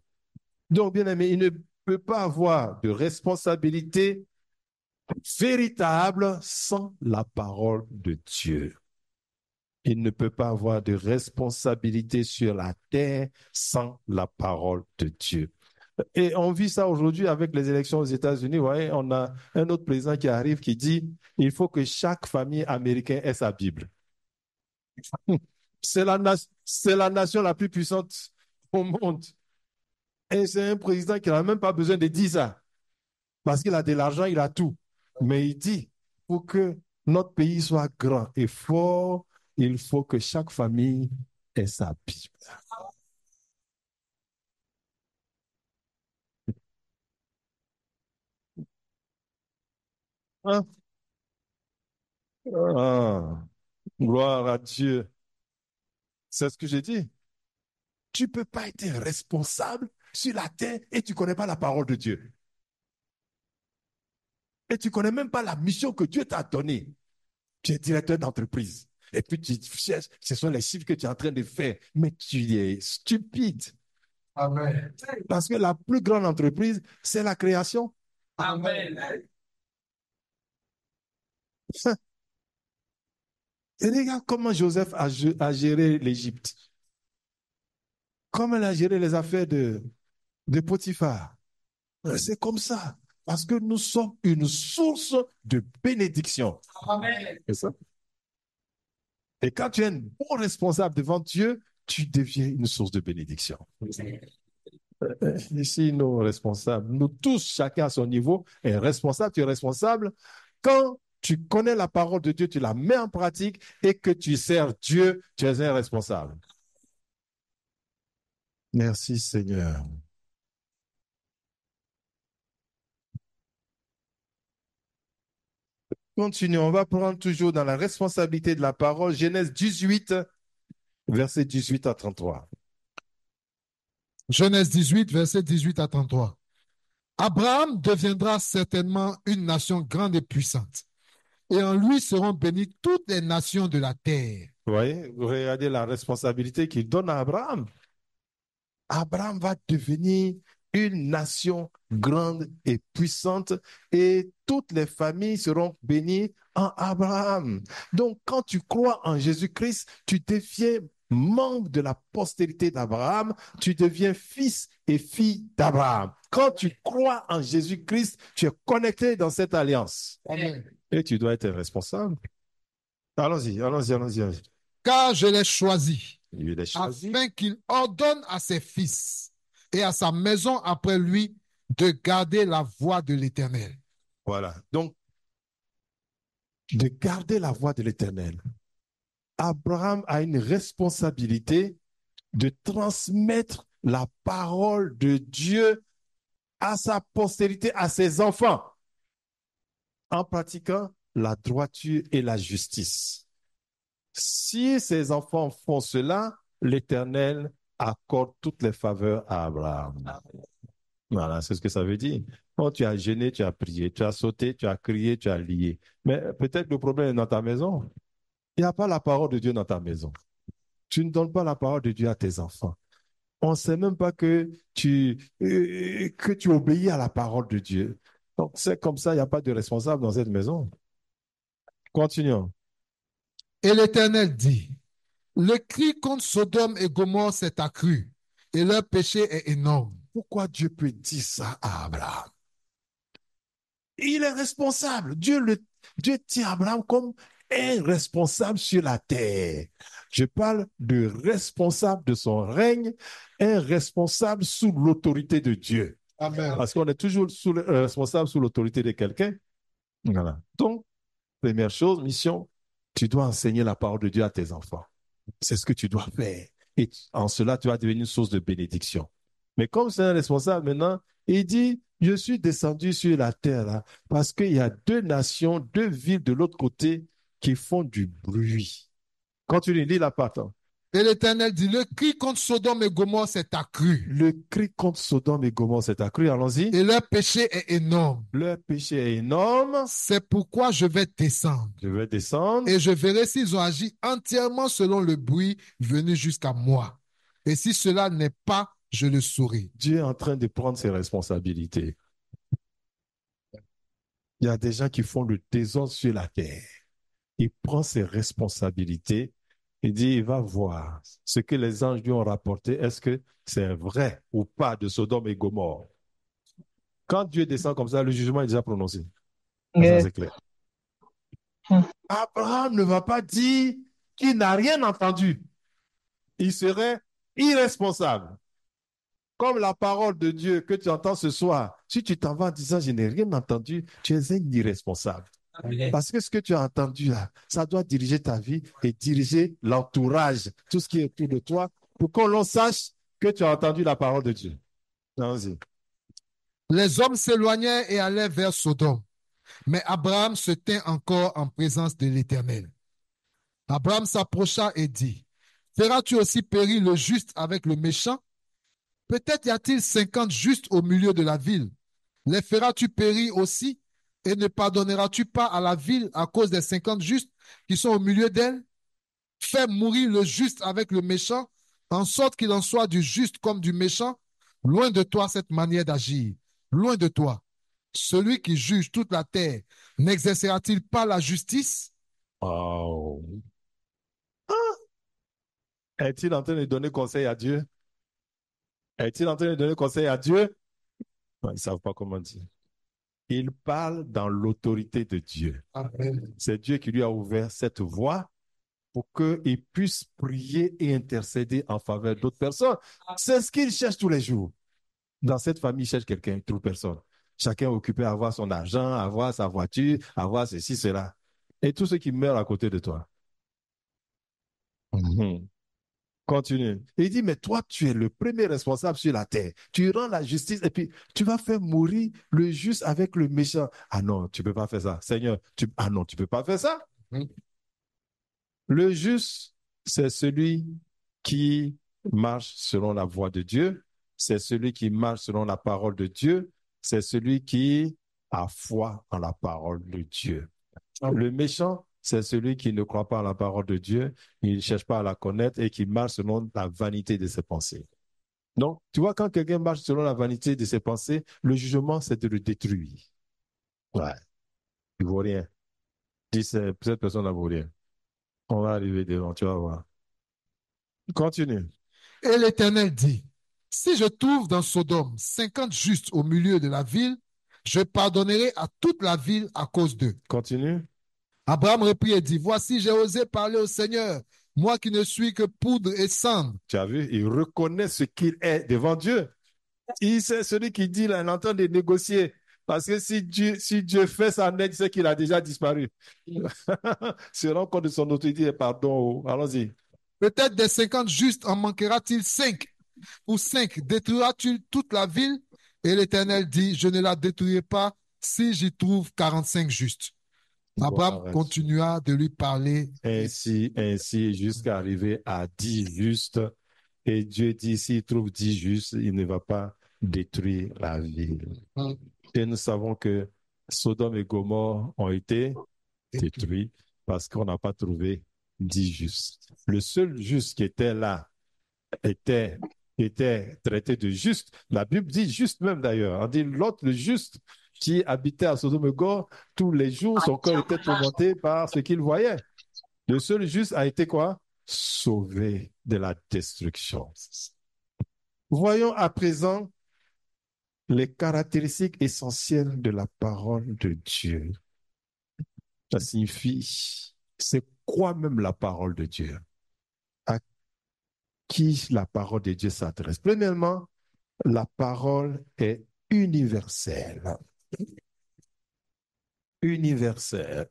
Donc, bien aimé, il ne peut pas avoir de responsabilité véritable sans la parole de Dieu. Il ne peut pas avoir de responsabilité sur la terre sans la parole de Dieu. Et on vit ça aujourd'hui avec les élections aux États-Unis. Vous voyez, on a un autre président qui arrive qui dit il faut que chaque famille américaine ait sa Bible. C'est la nation la plus puissante au monde. Et c'est un président qui n'a même pas besoin de dire ça. Parce qu'il a de l'argent, il a tout. Mais il dit, pour que notre pays soit grand et fort, il faut que chaque famille ait sa Bible. Hein? Ah, gloire à Dieu. C'est ce que j'ai dit. Tu ne peux pas être responsable sur la terre et tu ne connais pas la parole de Dieu. Et tu ne connais même pas la mission que Dieu t'a donnée. Tu es directeur d'entreprise. Et puis tu cherches, ce sont les chiffres que tu es en train de faire. Mais tu es stupide. Amen. Parce que la plus grande entreprise, c'est la création. Amen. Et regarde comment Joseph a géré l'Égypte. Comment il a géré les affaires de Potiphar. C'est comme ça. Parce que nous sommes une source de bénédiction. Amen. C'est ça. Et quand tu es un bon responsable devant Dieu, tu deviens une source de bénédiction. Ici, nos responsables, nous tous, chacun à son niveau, est responsable. Tu es responsable quand tu connais la parole de Dieu, tu la mets en pratique et que tu sers Dieu, tu es un responsable. Merci Seigneur. Continuons, on va prendre toujours dans la responsabilité de la parole. Genèse 18, verset 18 à 33. Genèse 18, verset 18 à 33. Abraham deviendra certainement une nation grande et puissante, et en lui seront bénies toutes les nations de la terre. Vous voyez, vous regardez la responsabilité qu'il donne à Abraham. Abraham va devenir une nation grande et puissante et toutes les familles seront bénies en Abraham. Donc, quand tu crois en Jésus-Christ, tu deviens membre de la postérité d'Abraham, tu deviens fils et fille d'Abraham. Quand tu crois en Jésus-Christ, tu es connecté dans cette alliance. Amen. Et tu dois être responsable. Allons-y, allons-y, allons-y. Allons-y. Car je l'ai choisi, Il est choisi. afin qu'il ordonne à ses fils et à sa maison après lui de garder la voie de l'Éternel. Voilà. Donc, de garder la voie de l'Éternel. Abraham a une responsabilité de transmettre la parole de Dieu à sa postérité, à ses enfants, en pratiquant la droiture et la justice. Si ses enfants font cela, l'Éternel accorde toutes les faveurs à Abraham. Voilà, c'est ce que ça veut dire. Quand tu as jeûné, tu as prié, tu as sauté, tu as crié, tu as lié. Mais peut-être le problème est dans ta maison. Il n'y a pas la parole de Dieu dans ta maison. Tu ne donnes pas la parole de Dieu à tes enfants. On ne sait même pas que tu obéis à la parole de Dieu. Donc, c'est comme ça, il n'y a pas de responsable dans cette maison. Continuons. Et l'Éternel dit, Le cri contre Sodome et Gomorrhe s'est accru et leur péché est énorme. Pourquoi Dieu peut dire ça à Abraham? Il est responsable. Dieu tient Abraham comme un responsable sur la terre. Je parle de responsable de son règne, un responsable sous l'autorité de Dieu. Amen. Parce qu'on est toujours responsable sous l'autorité de quelqu'un. Voilà. Donc, première chose, mission, tu dois enseigner la parole de Dieu à tes enfants. C'est ce que tu dois faire. Et en cela, tu vas devenir une source de bénédiction. Mais comme c'est un responsable maintenant, il dit, je suis descendu sur la terre là, parce qu'il y a deux nations, deux villes de l'autre côté qui font du bruit. Continue, lis la part. Et l'Éternel dit, le cri contre Sodome et Gomorrhe s'est accru Le cri contre Sodome et Gomorrhe s'est accru, allons-y. et leur péché est énorme. Leur péché est énorme. C'est pourquoi je vais descendre Je vais descendre. et je verrai s'ils ont agi entièrement selon le bruit venu jusqu'à moi. Et si cela n'est pas, je le saurai. Dieu est en train de prendre ses responsabilités. Il y a des gens qui font le désordre sur la terre. Il prend ses responsabilités. Il dit, il va voir ce que les anges lui ont rapporté. Est-ce que c'est vrai ou pas de Sodome et Gomorrhe? Quand Dieu descend comme ça, le jugement est déjà prononcé. Ça, c'est clair. Abraham ne va pas dire qu'il n'a rien entendu. Il serait irresponsable. Comme la parole de Dieu que tu entends ce soir, si tu t'en vas en disant je n'ai rien entendu, tu es un irresponsable. Parce que ce que tu as entendu là, ça doit diriger ta vie et diriger l'entourage, tout ce qui est autour de toi, pour qu'on l'on sache que tu as entendu la parole de Dieu. Allons-y. Les hommes s'éloignèrent et allèrent vers Sodome. Mais Abraham se tint encore en présence de l'Éternel. Abraham s'approcha et dit, feras-tu aussi périr le juste avec le méchant? Peut-être y a-t-il 50 justes au milieu de la ville. Les feras-tu périr aussi? Et ne pardonneras-tu pas à la ville à cause des 50 justes qui sont au milieu d'elle? Fais mourir le juste avec le méchant, en sorte qu'il en soit du juste comme du méchant. Loin de toi cette manière d'agir. Loin de toi. Celui qui juge toute la terre n'exercera-t-il pas la justice? Oh. Est-il en train de donner conseil à Dieu? Est-il en train de donner conseil à Dieu? Non, ils ne savent pas comment dire. Il parle dans l'autorité de Dieu. Amen. C'est Dieu qui lui a ouvert cette voie pour qu'il puisse prier et intercéder en faveur d'autres personnes. C'est ce qu'il cherche tous les jours. Dans cette famille, il cherche quelqu'un, il ne trouve personne. Chacun est occupé à avoir son argent, à avoir sa voiture, à avoir ceci, cela. Et tous ceux qui meurent à côté de toi. Continue. Il dit, mais toi, tu es le premier responsable sur la terre. Tu rends la justice et puis tu vas faire mourir le juste avec le méchant. Ah non, tu ne peux pas faire ça. Seigneur, ah non, tu ne peux pas faire ça. Le juste, c'est celui qui marche selon la voie de Dieu. C'est celui qui marche selon la parole de Dieu. C'est celui qui a foi en la parole de Dieu. Le méchant, c'est celui qui ne croit pas à la parole de Dieu, il ne cherche pas à la connaître et qui marche selon la vanité de ses pensées. Donc, tu vois, quand quelqu'un marche selon la vanité de ses pensées, le jugement, c'est de le détruire. Ouais. Il ne vaut rien. Dis, cette personne ne vaut rien. On va arriver devant, tu vas voir. Continue. Et l'Éternel dit, si je trouve dans Sodome 50 justes au milieu de la ville, je pardonnerai à toute la ville à cause d'eux. Continue. Abraham reprit et dit, voici, j'ai osé parler au Seigneur, moi qui ne suis que poudre et cendre. Tu as vu, il reconnaît ce qu'il est devant Dieu. C'est celui qui dit, là, il est en train de négocier. Parce que si Dieu fait sa aide, c'est qu'il a déjà disparu. Se rend compte de son autorité et pardon. Allons-y. Peut-être des 50 justes en manquera-t-il 5? Ou 5 détruira-t-il toute la ville? Et l'Éternel dit, je ne la détruirai pas si j'y trouve 45 justes. Abraham continua de lui parler. Ainsi, jusqu'à arriver à 10 justes. Et Dieu dit, s'il trouve 10 justes, il ne va pas détruire la ville. Et nous savons que Sodome et Gomorrhe ont été détruits parce qu'on n'a pas trouvé 10 justes. Le seul juste qui était là était traité de juste. La Bible dit juste même d'ailleurs. On dit l'autre, le juste, qui habitait à Sodome et Gomorrhe, tous les jours, son cœur était tourmenté par ce qu'il voyait. Le seul juste a été quoi? sauver de la destruction. Voyons à présent les caractéristiques essentielles de la parole de Dieu. Ça signifie, c'est quoi même la parole de Dieu? À qui la parole de Dieu s'adresse? Premièrement, la parole est universelle. Universelle.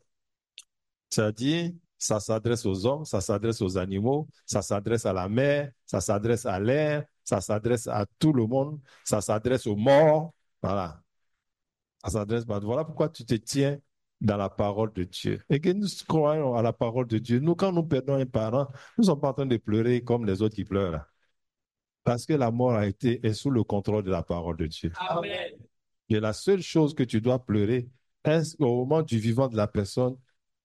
C'est-à-dire, ça s'adresse aux hommes, ça s'adresse aux animaux, ça s'adresse à la mer, ça s'adresse à l'air, ça s'adresse à tout le monde, ça s'adresse aux morts. Voilà. Ça s'adresse pas. Voilà pourquoi tu te tiens dans la parole de Dieu. Et que nous croyons à la parole de Dieu. Nous, quand nous perdons un parent, nous ne sommes pas en train de pleurer comme les autres qui pleurent. Parce que la mort est sous le contrôle de la parole de Dieu. Amen. Et la seule chose que tu dois pleurer, est au moment du vivant de la personne,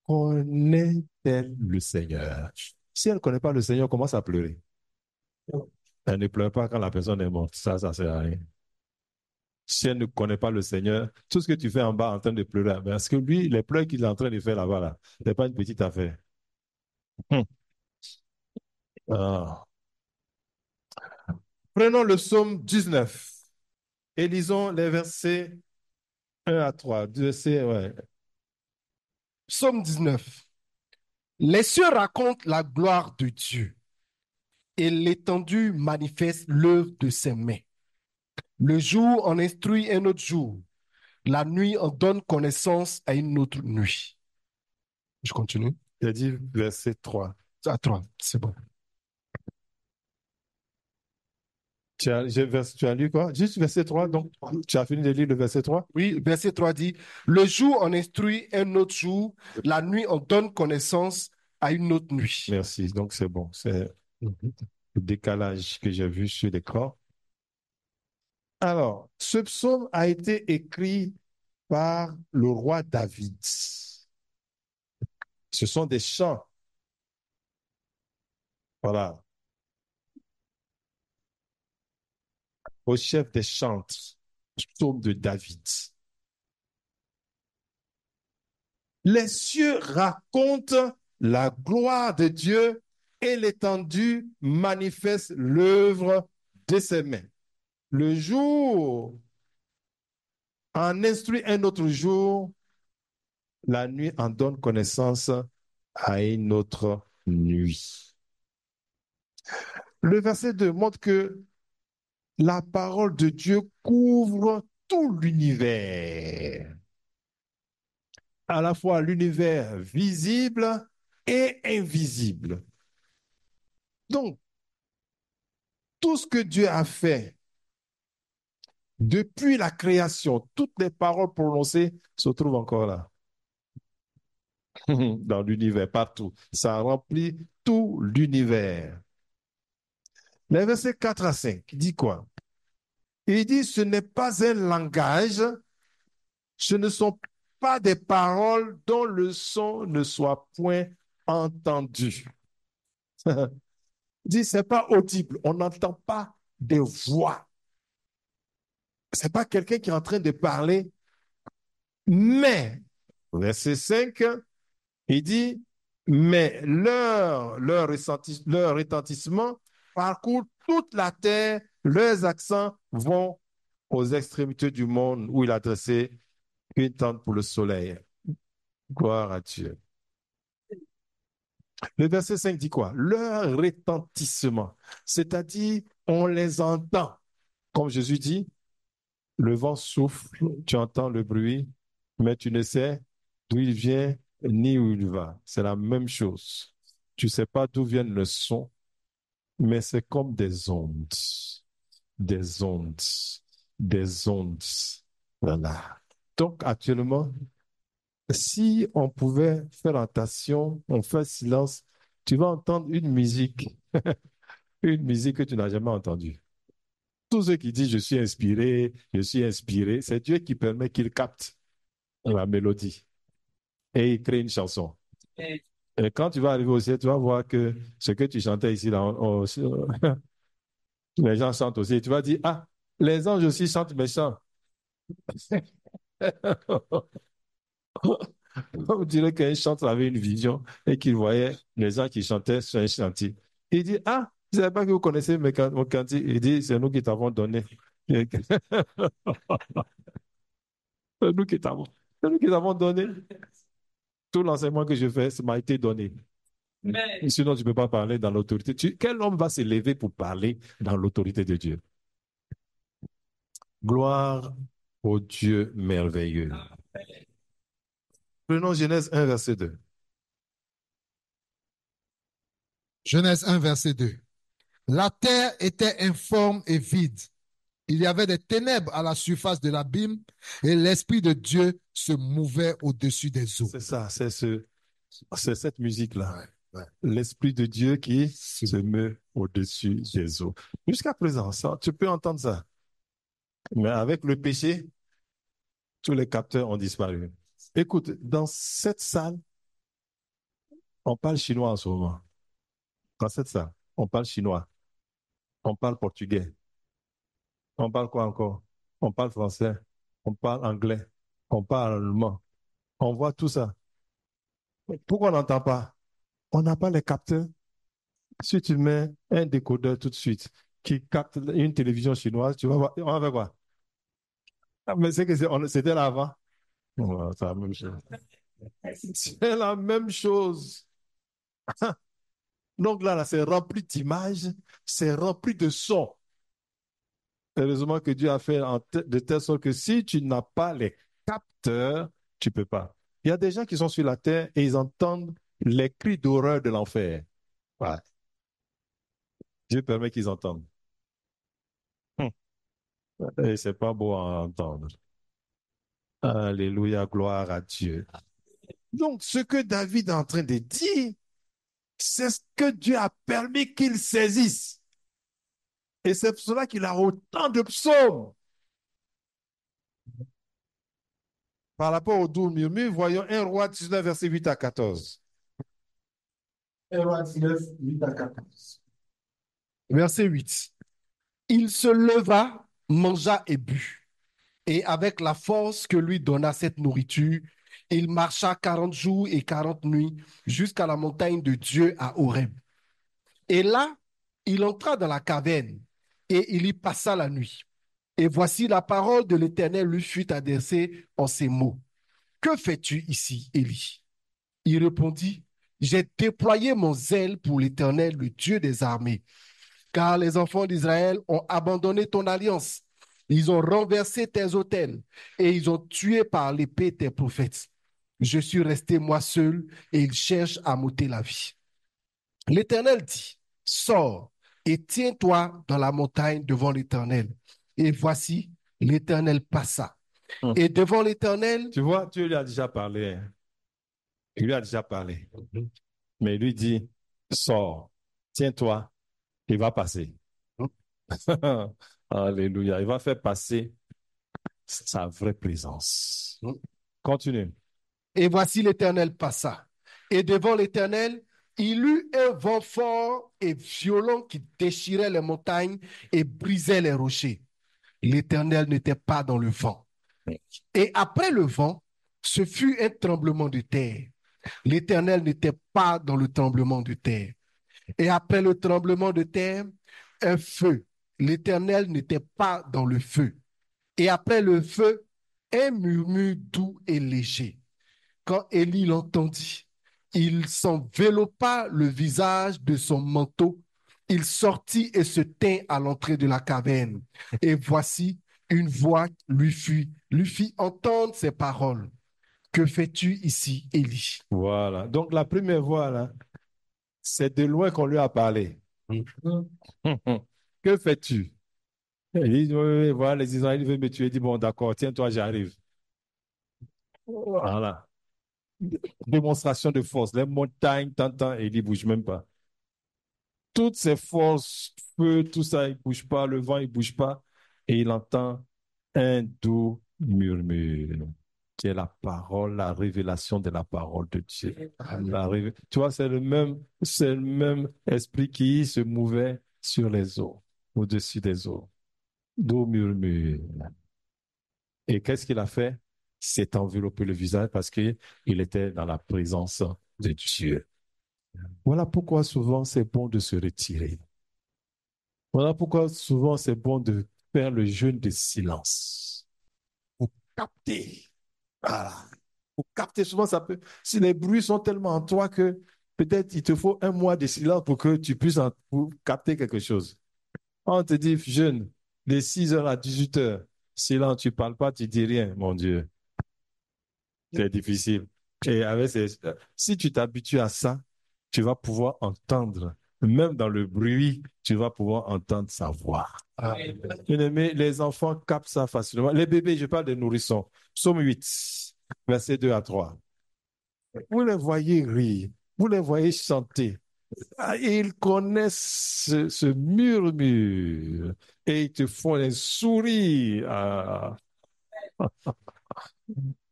connaît-elle le Seigneur? Si elle ne connaît pas le Seigneur, commence à pleurer. Elle ne pleure pas quand la personne est morte. Ça ne sert à rien. Si elle ne connaît pas le Seigneur, tout ce que tu fais en bas en train de pleurer, parce que lui, les pleurs qu'il est en train de faire là-bas, là, ce n'est pas une petite affaire. Ah. Prenons le psaume 19 et lisons les versets 1 à 3. Ouais. Psaume 19. Les cieux racontent la gloire de Dieu et l'étendue manifeste l'œuvre de ses mains. Le jour en instruit un autre jour. La nuit en donne connaissance à une autre nuit. Je continue. J'ai dit verset 3. À 3, c'est bon. Tu as lu quoi? Juste verset 3, donc tu as fini de lire le verset 3? Oui, verset 3 dit, le jour en instruit un autre jour, la nuit en donne connaissance à une autre nuit. Merci, donc c'est bon. C'est le décalage que j'ai vu sur l'écran. Alors, ce psaume a été écrit par le roi David. Ce sont des chants. Voilà. Au chef des chantres, psaume de David. Les cieux racontent la gloire de Dieu et l'étendue manifeste l'œuvre de ses mains. Le jour en instruit un autre jour, la nuit en donne connaissance à une autre nuit. Le verset 2 montre que la parole de Dieu couvre tout l'univers. À la fois l'univers visible et invisible. Donc, tout ce que Dieu a fait depuis la création, toutes les paroles prononcées se trouvent encore là. Dans l'univers, partout. Ça remplit tout l'univers. Les versets 4 à 5, il dit quoi? Il dit, ce n'est pas un langage, ce ne sont pas des paroles dont le son ne soit point entendu. Il dit, c'est pas audible, on n'entend pas de voix. C'est pas quelqu'un qui est en train de parler, mais, verset 5, il dit, mais leur retentissement parcourt toute la terre, leurs accents vont aux extrémités du monde où il a dressé une tente pour le soleil. Gloire à Dieu. Le verset 5 dit quoi? Leur retentissement, c'est-à-dire on les entend. Comme Jésus dit, le vent souffle, tu entends le bruit, mais tu ne sais d'où il vient ni où il va. C'est la même chose. Tu ne sais pas d'où viennent le son, mais c'est comme des ondes. Des ondes. Des ondes. Voilà. Donc, actuellement, si on pouvait faire attention, on fait silence, tu vas entendre une musique que tu n'as jamais entendue. Tous ceux qui disent je suis inspiré, c'est Dieu qui permet qu'ils captent la mélodie et il crée une chanson. Amen. Et quand tu vas arriver au ciel, tu vas voir que ce que tu chantais ici, là, les gens chantent aussi. Tu vas dire, ah, les anges aussi chantent mes chants. On dirait qu'un chanteur avait une vision et qu'il voyait les gens qui chantaient sur un chantier. Il dit, ah, je ne savez pas que vous connaissez mon cantique. Il dit, c'est nous qui t'avons donné. C'est nous qui t'avons. C'est nous qui t'avons donné. Tout l'enseignement que je fais, ça m'a été donné. Amen. Sinon, tu ne peux pas parler dans l'autorité. Quel homme va se lever pour parler dans l'autorité de Dieu? Gloire au Dieu merveilleux. Prenons Genèse 1, verset 2. Genèse 1, verset 2. La terre était informe et vide. Il y avait des ténèbres à la surface de l'abîme et l'Esprit de Dieu se mouvait au-dessus des eaux. C'est ça, c'est cette musique-là. Ouais, ouais. L'Esprit de Dieu qui se met au-dessus des eaux. Jusqu'à présent, ça, tu peux entendre ça. Mais avec le péché, tous les capteurs ont disparu. Écoute, dans cette salle, on parle chinois en ce moment. Dans cette salle, on parle chinois, on parle portugais, on parle quoi encore? On parle français, on parle anglais, on parle allemand. On voit tout ça. Pourquoi on n'entend pas? On n'a pas les capteurs. Si tu mets un décodeur tout de suite qui capte une télévision chinoise, tu vas voir, on va faire quoi? Ah, mais c'était là avant. Ouais, c'est la même chose. C'est la même chose. Donc là, c'est rempli d'images, c'est rempli de sons. Heureusement que Dieu a fait de telle sorte que si tu n'as pas les capteurs, tu ne peux pas. Il y a des gens qui sont sur la terre et ils entendent les cris d'horreur de l'enfer. Ouais. Dieu permet qu'ils entendent. Et c'est pas beau à entendre. Alléluia, gloire à Dieu. Donc, ce que David est en train de dire, c'est ce que Dieu a permis qu'il saisisse. Et c'est pour cela qu'il a autant de psaumes. Par rapport au doux murmure, voyons 1 Roi 19, verset 8 à 14. 1 Roi 19, 8 à 14. Verset 8. Il se leva, mangea et but. Et avec la force que lui donna cette nourriture, il marcha 40 jours et 40 nuits jusqu'à la montagne de Dieu à Horeb. Et là, il entra dans la caverne et il y passa la nuit. Et voici la parole de l'Éternel lui fut adressée en ces mots. Que fais-tu ici, Élie? Il répondit, j'ai déployé mon zèle pour l'Éternel, le Dieu des armées, car les enfants d'Israël ont abandonné ton alliance. Ils ont renversé tes autels et ils ont tué par l'épée tes prophètes. Je suis resté moi seul et ils cherchent à m'ôter la vie. L'Éternel dit, sors et tiens-toi dans la montagne devant l'Éternel. Et voici, l'Éternel passa. Et devant l'Éternel, Tu vois, Dieu lui a déjà parlé. Hein. Il lui a déjà parlé. Mais il lui dit, sors, tiens-toi, il va passer. Alléluia. Il va faire passer sa vraie présence. Continue. et voici l'Éternel passa. Et devant l'Éternel, il eut un vent fort et violent qui déchirait les montagnes et brisait les rochers. L'Éternel n'était pas dans le vent. Et après le vent, ce fut un tremblement de terre. L'Éternel n'était pas dans le tremblement de terre. Et après le tremblement de terre, un feu. L'Éternel n'était pas dans le feu. Et après le feu, un murmure doux et léger. Quand Élie l'entendit, il s'enveloppa le visage de son manteau. Il sortit et se tint à l'entrée de la caverne. Et voici, une voix lui fit entendre ces paroles. Que fais-tu ici, Élie? Voilà. Donc, la première voix, là, c'est de loin qu'on lui a parlé. Que fais-tu? Il dit, oui, oui, voilà, les Israéliens veulent me tuer. Il dit, bon, d'accord, tiens-toi, j'arrive. Voilà. Démonstration de force. Les montagnes, t'entends, et il ne bouge même pas. Toutes ces forces, feu, tout ça, il ne bouge pas. Le vent, il ne bouge pas. Et il entend un doux murmure, qui est la parole, la révélation de la parole de Dieu. Tu vois, c'est le même esprit qui se mouvait sur les eaux, au-dessus des eaux. Doux murmure. Et qu'est-ce qu'il a fait? s'est enveloppé le visage parce qu'il était dans la présence de Dieu. Voilà pourquoi souvent c'est bon de se retirer. Voilà pourquoi souvent c'est bon de faire le jeûne de silence. Pour capter. Voilà. Pour capter, souvent ça peut. Si les bruits sont tellement en toi que peut-être il te faut un mois de silence pour que tu puisses pour capter quelque chose. On te dit jeûne de 6h à 18h. Silence, tu ne parles pas, tu ne dis rien, mon Dieu. C'est difficile. Et si tu t'habitues à ça, tu vas pouvoir entendre, même dans le bruit, tu vas pouvoir entendre sa voix. Bien-aimé, les enfants captent ça facilement. Les bébés, je parle des nourrissons. Psaume 8, versets 2 à 3. Vous les voyez rire, vous les voyez chanter. Ils connaissent ce murmure et ils te font un sourire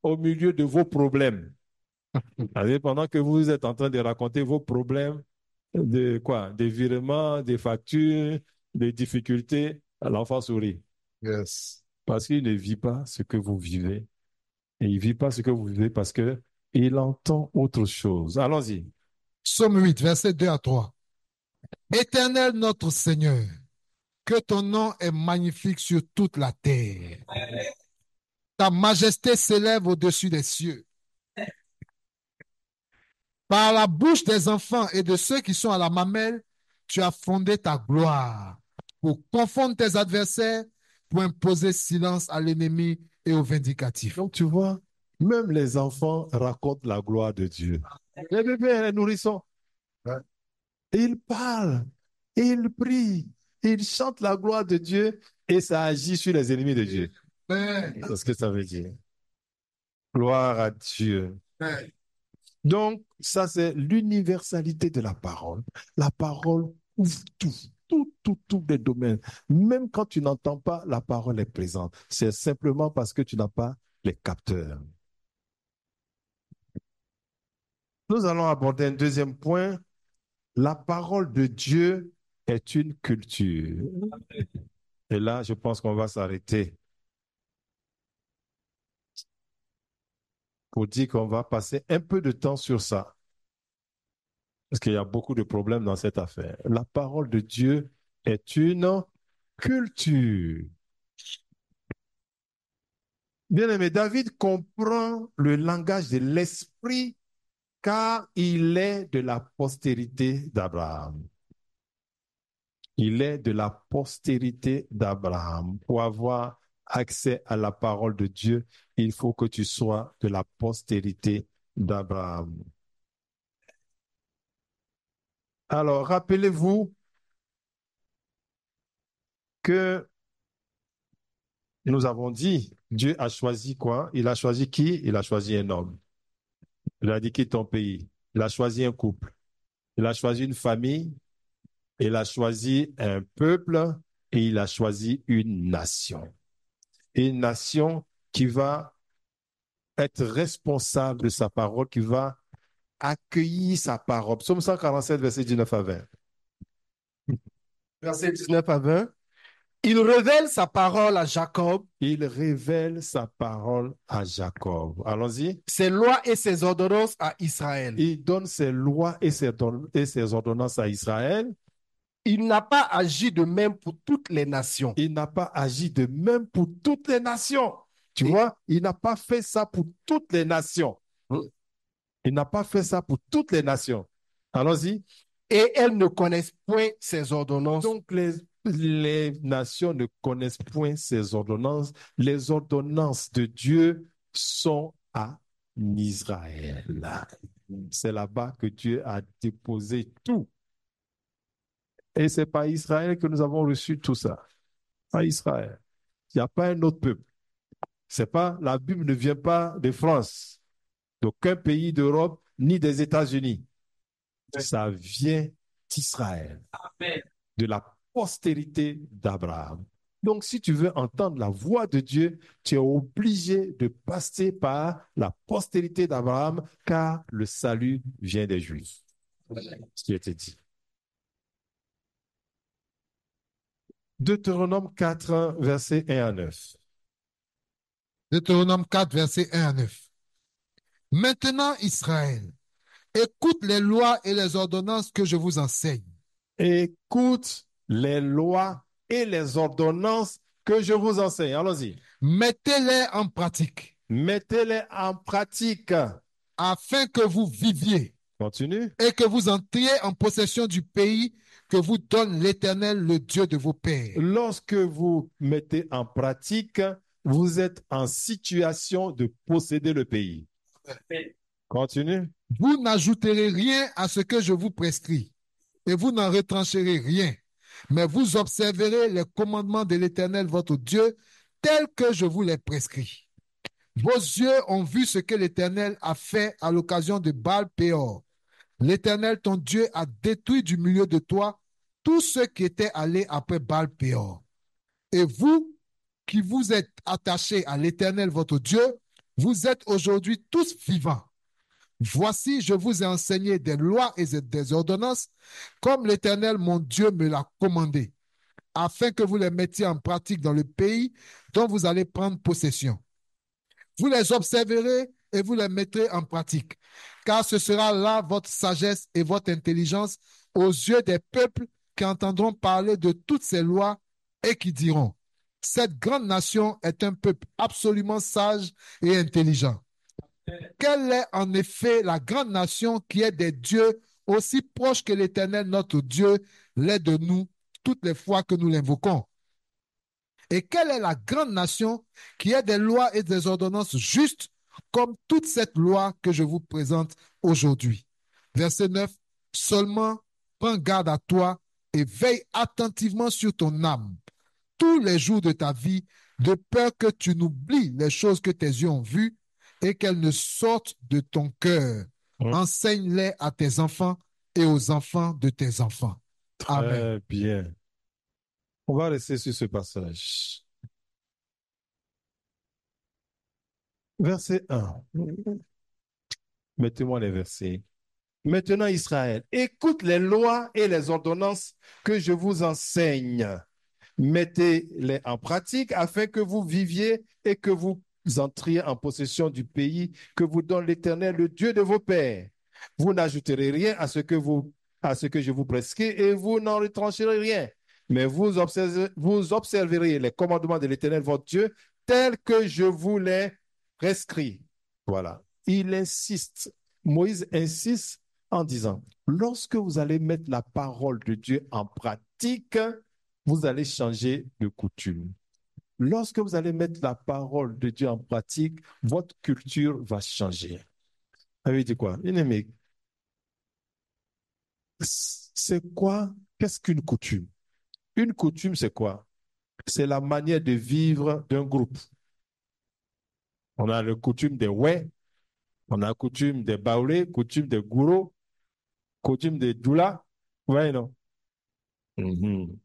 au milieu de vos problèmes. Pendant que vous êtes en train de raconter vos problèmes, de quoi? Des virements, des factures, des difficultés, l'enfant sourit. Yes. Parce qu'il ne vit pas ce que vous vivez. Et il ne vit pas ce que vous vivez parce qu'il entend autre chose. Allons-y. Psaume 8, versets 2 à 3. Éternel notre Seigneur, que ton nom est magnifique sur toute la terre. Ta majesté s'élève au-dessus des cieux. Par la bouche des enfants et de ceux qui sont à la mamelle, tu as fondé ta gloire pour confondre tes adversaires, pour imposer silence à l'ennemi et au vindicatif. Donc tu vois, même les enfants racontent la gloire de Dieu. Les bébés, les nourrissons, ils parlent, ils prient, ils chantent la gloire de Dieu et ça agit sur les ennemis de Dieu. C'est ce que ça veut dire. Gloire à Dieu. Donc, ça, c'est l'universalité de la parole. La parole ouvre tous les domaines. Même quand tu n'entends pas, la parole est présente. C'est simplement parce que tu n'as pas les capteurs. Nous allons aborder un deuxième point. La parole de Dieu est une culture. Et là, je pense qu'on va s'arrêter pour dire qu'on va passer un peu de temps sur ça. Parce qu'il y a beaucoup de problèmes dans cette affaire. La parole de Dieu est une culture. Bien-aimé, David comprend le langage de l'esprit car il est de la postérité d'Abraham. Il est de la postérité d'Abraham. Pour avoir accès à la parole de Dieu, il faut que tu sois de la postérité d'Abraham. Alors, rappelez-vous que nous avons dit, Dieu a choisi quoi? Il a choisi qui? Il a choisi un homme. Il a dit quitte ton pays. Il a choisi un couple. Il a choisi une famille. Il a choisi un peuple et il a choisi une nation. Une nation qui va être responsable de sa parole, qui va accueillir sa parole. Psaume 147, verset 19 à 20. Verset 19 à 20. Il révèle sa parole à Jacob, Il révèle sa parole à Jacob. Allons-y. ses lois et ses ordonnances à Israël. Il donne ses lois et ses ordonnances à Israël. Il n'a pas agi de même pour toutes les nations. Il n'a pas agi de même pour toutes les nations. Tu vois, il n'a pas fait ça pour toutes les nations. Il n'a pas fait ça pour toutes les nations. Allons-y. Et elles ne connaissent point ses ordonnances. Donc, les nations ne connaissent point ses ordonnances. Les ordonnances de Dieu sont à Israël. C'est là-bas que Dieu a déposé tout. Et c'est par Israël que nous avons reçu tout ça. Par Israël. Il n'y a pas un autre peuple. C'est pas, la Bible ne vient pas de France, d'aucun pays d'Europe, ni des États-Unis. Ça vient d'Israël, de la postérité d'Abraham. Donc, si tu veux entendre la voix de Dieu, tu es obligé de passer par la postérité d'Abraham, car le salut vient des Juifs. Ce qui a été dit. Deutéronome 4, versets 1 à 9. Deutéronome 4, versets 1 à 9. Maintenant, Israël, écoute les lois et les ordonnances que je vous enseigne. Écoute les lois et les ordonnances que je vous enseigne. Allons-y. Mettez-les en pratique Mettez-les en pratique. afin que vous viviez Continue. et que vous entriez en possession du pays que vous donne l'Éternel, le Dieu de vos pères. Lorsque vous mettez en pratique, vous êtes en situation de posséder le pays. Continue. Vous n'ajouterez rien à ce que je vous prescris, et vous n'en retrancherez rien, mais vous observerez les commandements de l'Éternel, votre Dieu, tels que je vous les prescris. Vos yeux ont vu ce que l'Éternel a fait à l'occasion de Baal-Péor. L'Éternel, ton Dieu, a détruit du milieu de toi tous ceux qui étaient allés après Baal-Péor. Et vous, qui vous êtes attachés à l'Éternel, votre Dieu, vous êtes aujourd'hui tous vivants. Voici, je vous ai enseigné des lois et des ordonnances, comme l'Éternel, mon Dieu, me l'a commandé, afin que vous les mettiez en pratique dans le pays dont vous allez prendre possession. Vous les observerez et vous les mettrez en pratique, car ce sera là votre sagesse et votre intelligence aux yeux des peuples qui entendront parler de toutes ces lois et qui diront, cette grande nation est un peuple absolument sage et intelligent. Quelle est en effet la grande nation qui est des dieux aussi proches que l'Éternel, notre Dieu, l'est de nous toutes les fois que nous l'invoquons? Et quelle est la grande nation qui a des lois et des ordonnances justes comme toute cette loi que je vous présente aujourd'hui? Verset 9. Seulement, prends garde à toi et veille attentivement sur ton âme tous les jours de ta vie, de peur que tu n'oublies les choses que tes yeux ont vues et qu'elles ne sortent de ton cœur. Enseigne-les à tes enfants et aux enfants de tes enfants. Amen. Très bien. On va rester sur ce passage. Verset 1. Mettez-moi les versets. Maintenant, Israël, écoute les lois et les ordonnances que je vous enseigne. Mettez-les en pratique afin que vous viviez et que vous entriez en possession du pays que vous donne l'Éternel, le Dieu de vos pères. Vous n'ajouterez rien à ce que je vous prescris et vous n'en retrancherez rien. Mais vous observerez les commandements de l'Éternel, votre Dieu, tels que je vous les prescris. Voilà. Il insiste. Moïse insiste en disant, lorsque vous allez mettre la parole de Dieu en pratique, vous allez changer de coutume. Lorsque vous allez mettre la parole de Dieu en pratique, votre culture va changer. Ça veut dire quoi? Bien-aimé, c'est quoi? Qu'est-ce qu'une coutume? Une coutume, c'est quoi? C'est la manière de vivre d'un groupe. On a la coutume des ouais, on a la coutume des baoulés, coutume des gourous, coutume des doula. Ouais, non? Mm-hmm.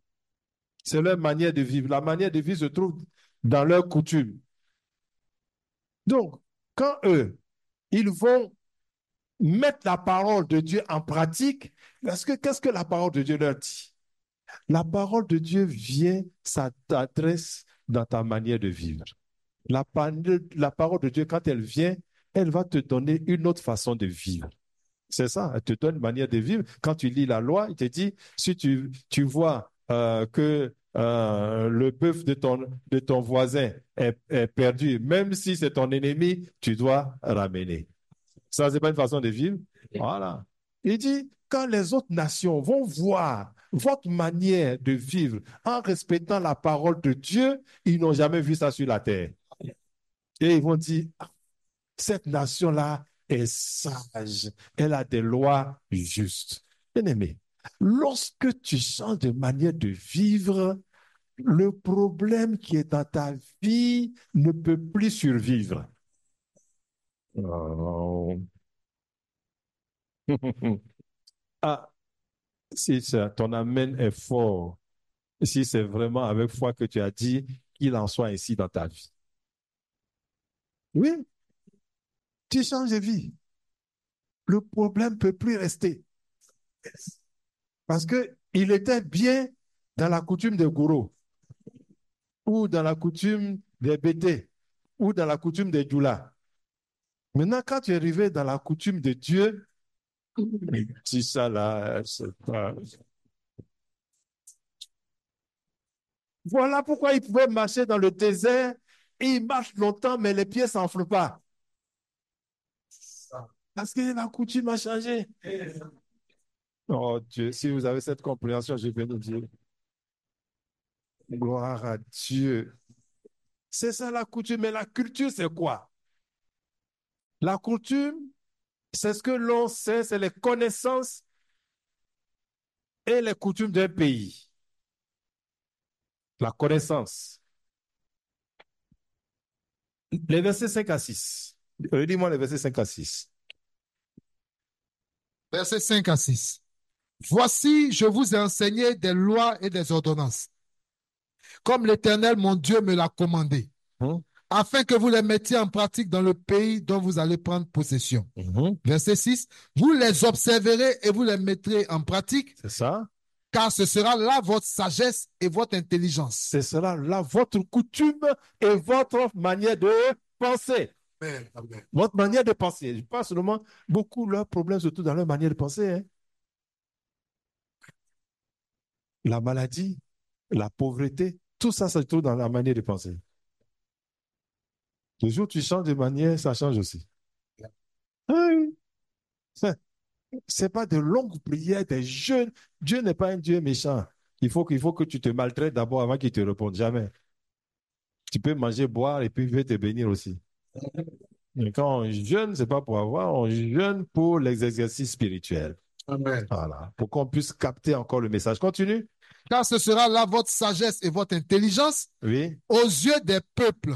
C'est leur manière de vivre. La manière de vivre se trouve dans leurs coutumes. Donc, quand eux, ils vont mettre la parole de Dieu en pratique, parce que qu'est-ce que la parole de Dieu leur dit? La parole de Dieu vient, ça t'adresse dans ta manière de vivre. La parole de Dieu, quand elle vient, elle va te donner une autre façon de vivre. C'est ça, elle te donne une manière de vivre. Quand tu lis la loi, il te dit, si tu vois que le bœuf de ton voisin est perdu, même si c'est ton ennemi, tu dois ramener. Ça, c'est pas une façon de vivre. Voilà. Il dit, quand les autres nations vont voir votre manière de vivre en respectant la parole de Dieu, ils n'ont jamais vu ça sur la terre. Et ils vont dire, cette nation-là est sage, elle a des lois justes. Bien-aimé, lorsque tu changes de manière de vivre, le problème qui est dans ta vie ne peut plus survivre. Oh. Ah, si ton amen est fort, si c'est vraiment avec foi que tu as dit qu'il en soit ainsi dans ta vie. Oui, tu changes de vie. Le problème ne peut plus rester. Parce qu'il était bien dans la coutume des gourous ou dans la coutume des bêtés. ou dans la coutume des djoulas. Maintenant, quand tu es arrivé dans la coutume de Dieu, si ça là, c'est pas... Voilà pourquoi il pouvait marcher dans le désert et il marche longtemps, mais les pieds ne s'enflent pas. Parce que la coutume a changé. Oh Dieu, si vous avez cette compréhension, je vais nous dire. Gloire à Dieu. C'est ça la coutume, mais la culture, c'est quoi? La coutume, c'est ce que l'on sait, c'est les connaissances et les coutumes d'un pays. La connaissance. Les versets 5 à 6. Dis-moi les versets 5 à 6. Versets 5 à 6. Voici, je vous ai enseigné des lois et des ordonnances, comme l'Éternel mon Dieu me l'a commandé, afin que vous les mettiez en pratique dans le pays dont vous allez prendre possession. Verset 6. Vous les observerez et vous les mettrez en pratique, C'est ça? car ce sera là votre sagesse et votre intelligence. Ce sera là votre coutume et votre manière de penser. Amen. Amen. Votre manière de penser. Je pense seulement, beaucoup leurs problèmes se trouvent dans leur manière de penser. Hein. La maladie, la pauvreté, tout ça se trouve dans la manière de penser. Le jour où tu changes de manière, ça change aussi. Ah oui. C'est pas de longues prières, des jeûnes. Dieu n'est pas un Dieu méchant. Il faut que tu te maltraites d'abord avant qu'il te réponde. Jamais. Tu peux manger, boire et puis il veut te bénir aussi. Mais quand on jeûne, c'est pas pour avoir, on jeûne pour les exercices spirituels. Amen. Voilà. Pour qu'on puisse capter encore le message. Continue. Car ce sera là votre sagesse et votre intelligence Oui. aux yeux des peuples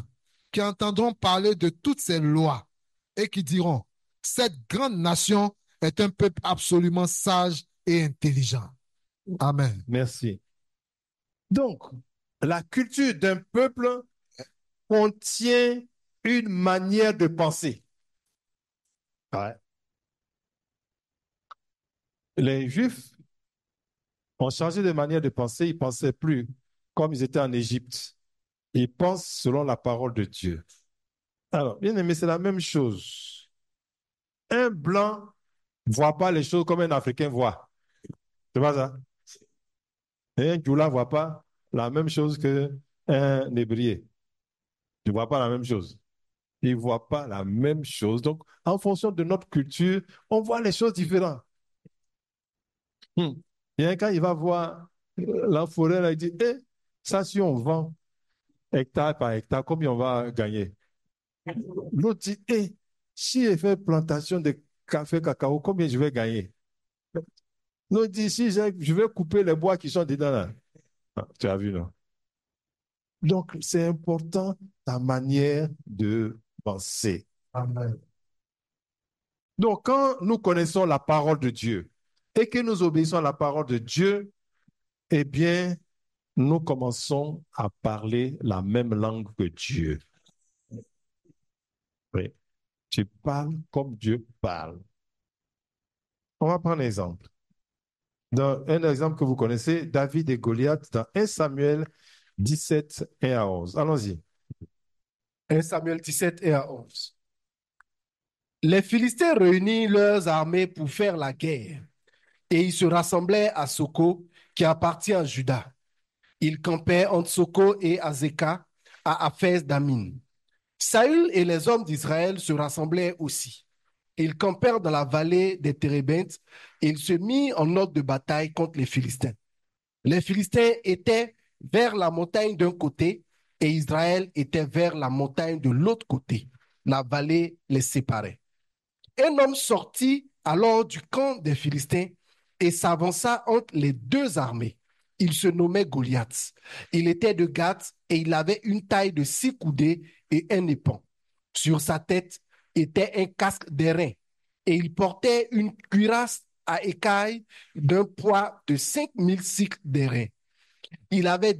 qui entendront parler de toutes ces lois et qui diront, cette grande nation est un peuple absolument sage et intelligent. Amen. Merci. Donc, la culture d'un peuple contient une manière de penser. Ouais. Les Juifs ont changé de manière de penser. Ils ne pensaient plus comme ils étaient en Égypte. Ils pensent selon la parole de Dieu. Alors, bien aimé, c'est la même chose. Un blanc ne voit pas les choses comme un Africain voit. C'est pas ça? Et un Djoula ne voit pas la même chose qu'un Hébrier. Il ne voit pas la même chose. Ils ne voient pas la même chose. Donc, en fonction de notre culture, on voit les choses différentes. Il y a un quand il va voir la forêt, là, il dit, ça, si on vend hectare par hectare, combien on va gagner? L'autre dit, si je fais plantation de café, cacao, combien je vais gagner? L'autre dit, si je vais couper les bois qui sont dedans, là. Ah, tu as vu, non? Donc, c'est important ta manière de penser. Amen. Donc, quand nous connaissons la parole de Dieu et que nous obéissons à la parole de Dieu, eh bien, nous commençons à parler la même langue que Dieu. Oui. Tu parles comme Dieu parle. On va prendre un exemple. Dans un exemple que vous connaissez, David et Goliath, dans 1 Samuel 17, 1 à 11. Allons-y. 1 Samuel 17 et à 11. Les Philistins réunissent leurs armées pour faire la guerre et ils se rassemblaient à Soko, qui appartient à Juda. Ils campaient entre Soko et Azeka, à Aphès d'Amin. Saül et les hommes d'Israël se rassemblaient aussi. Ils campèrent dans la vallée des Térébintes et ils se mirent en ordre de bataille contre les Philistins. Les Philistins étaient vers la montagne d'un côté et Israël était vers la montagne de l'autre côté. La vallée les séparait. Un homme sortit alors du camp des Philistins et s'avança entre les deux armées. Il se nommait Goliath. Il était de Gath et il avait une taille de 6 coudées et un épan. Sur sa tête était un casque d'airain et il portait une cuirasse à écailles d'un poids de 5000 cycles d'airain. Il avait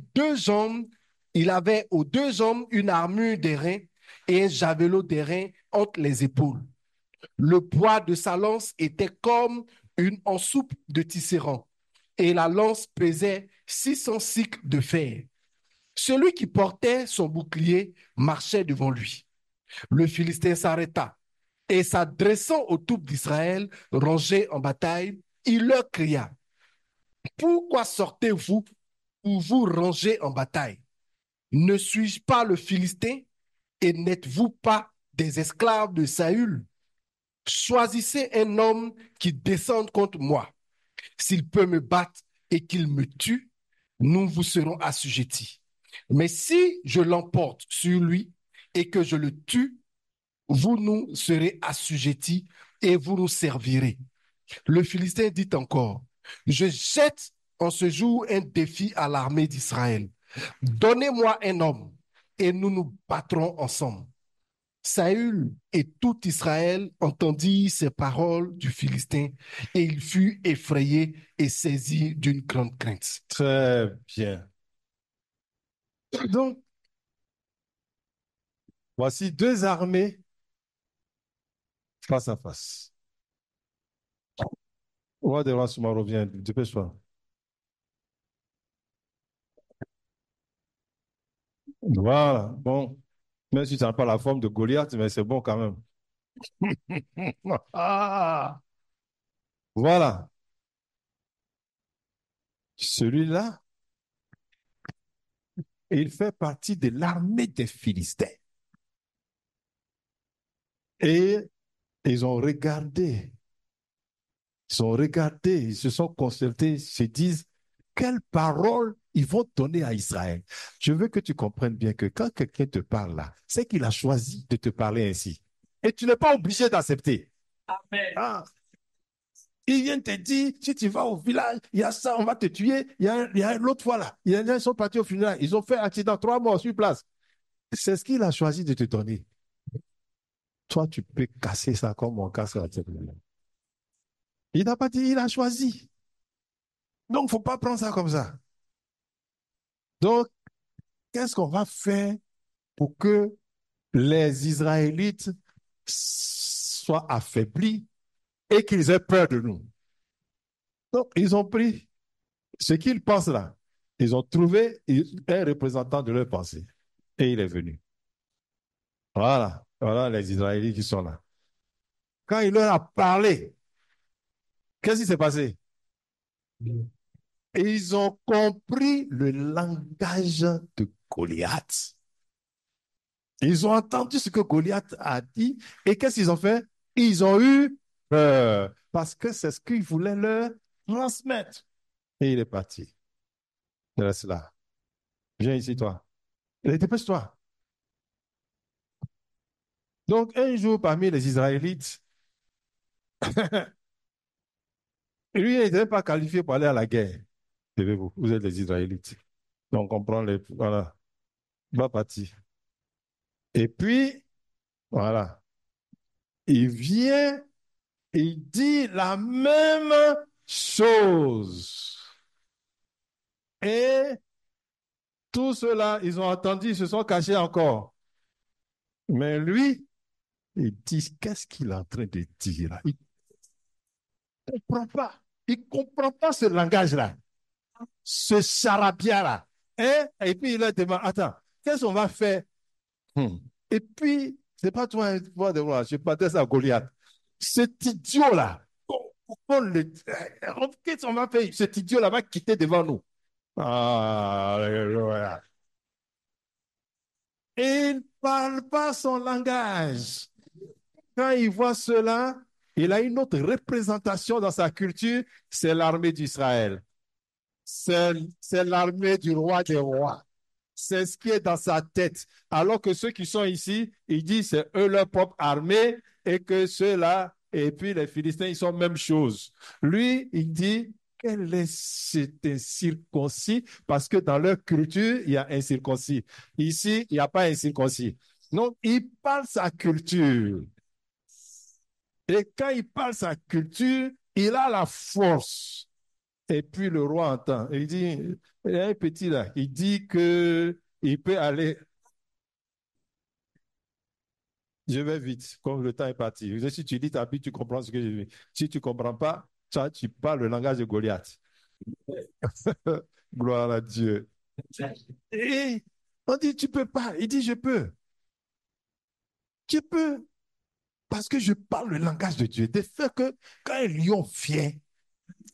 aux deux jambes une armure d'airain et un javelot d'airain entre les épaules. Le poids de sa lance était comme une ensoupe de tisserand et la lance pesait 600 cycles de fer. Celui qui portait son bouclier marchait devant lui. Le Philistin s'arrêta et s'adressant aux troupes d'Israël rangées en bataille, il leur cria, pourquoi sortez-vous pour vous ranger en bataille? Ne suis-je pas le Philistin et n'êtes-vous pas des esclaves de Saül? Choisissez un homme qui descende contre moi. S'il peut me battre et qu'il me tue, nous vous serons assujettis. Mais si je l'emporte sur lui et que je le tue, vous nous serez assujettis et vous nous servirez. Le Philistin dit encore, je jette en ce jour un défi à l'armée d'Israël. Donnez-moi un homme et nous nous battrons ensemble. Saül et tout Israël entendirent ces paroles du Philistin et il fut effrayé et saisi d'une grande crainte. Très bien. Donc, voici deux armées face à face. Roi des rois, Souma revient, dépêche-toi. Voilà, bon. Même si tu n'as pas la forme de Goliath, mais c'est bon quand même. Ah, voilà. Celui-là, il fait partie de l'armée des Philistins. Et ils ont regardé, ils se sont consultés, ils se disent, quelles paroles ils vont donner à Israël. Je veux que tu comprennes bien que quand quelqu'un te parle là, c'est qu'il a choisi de te parler ainsi. Et tu n'es pas obligé d'accepter. Amen. Ah, ils viennent te dire, si tu vas au village, il y a ça, on va te tuer. Il y a l'autre fois là, il y a des gens qui sont partis au funérailles, ils ont fait un accident, 3 morts sur place. C'est ce qu'il a choisi de te donner. Toi, tu peux casser ça comme on casse la tête. Il n'a pas dit, il a choisi. Donc, il ne faut pas prendre ça comme ça. Donc, qu'est-ce qu'on va faire pour que les Israélites soient affaiblis et qu'ils aient peur de nous? Donc, ils ont pris ce qu'ils pensent là. Ils ont trouvé un représentant de leur pensée. Et il est venu. Voilà. Voilà les Israélites qui sont là. Quand il leur a parlé, qu'est-ce qui s'est passé? Et ils ont compris le langage de Goliath. Ils ont entendu ce que Goliath a dit. Et qu'est-ce qu'ils ont fait? Ils ont eu peur. Parce que c'est ce qu'il voulait leur transmettre. Et il est parti. Il reste là. Viens ici, toi. Dépêche-toi. Donc, un jour, parmi les Israélites, lui, il n'était pas qualifié pour aller à la guerre. Vous, vous êtes les Israélites. Donc, on prend les. Voilà. Il va partir. Et puis, voilà. Il vient, il dit la même chose. Et tous ceux-là, ils ont entendu, ils se sont cachés encore. Mais lui, il dit, qu'est-ce qu'il est en train de dire là? Il ne comprend pas. Il ne comprend pas ce langage-là, ce charabia-là. Et puis il leur demande, attends, qu'est-ce qu'on va faire? Et puis, c'est pas toi, je m'adresse à Goliath. Cet idiot-là, qu'est-ce qu'on va faire? Cet idiot-là va quitter devant nous. Alléluia. Et il ne parle pas son langage. Quand il voit cela, il a une autre représentation dans sa culture, c'est l'armée d'Israël. C'est l'armée du roi des rois. C'est ce qui est dans sa tête. Alors que ceux qui sont ici, ils disent c'est eux leur propre armée et que ceux-là, et puis les Philistins, ils sont même chose. Lui, il dit, quel est cet incirconcis? Parce que dans leur culture, il y a un circoncis. Ici, il n'y a pas un circoncis. Donc, il parle sa culture. Et quand il parle sa culture, il a la force. Et puis le roi entend. Il dit, il y a un petit là, il dit que il peut aller. Je vais vite, comme le temps est parti. Si tu lis ta Bible, tu comprends ce que je dis. Si tu ne comprends pas, tu parles le langage de Goliath. Gloire à Dieu. Et on dit, tu ne peux pas. Il dit, je peux. Tu peux, parce que je parle le langage de Dieu, de fait que quand un lion vient,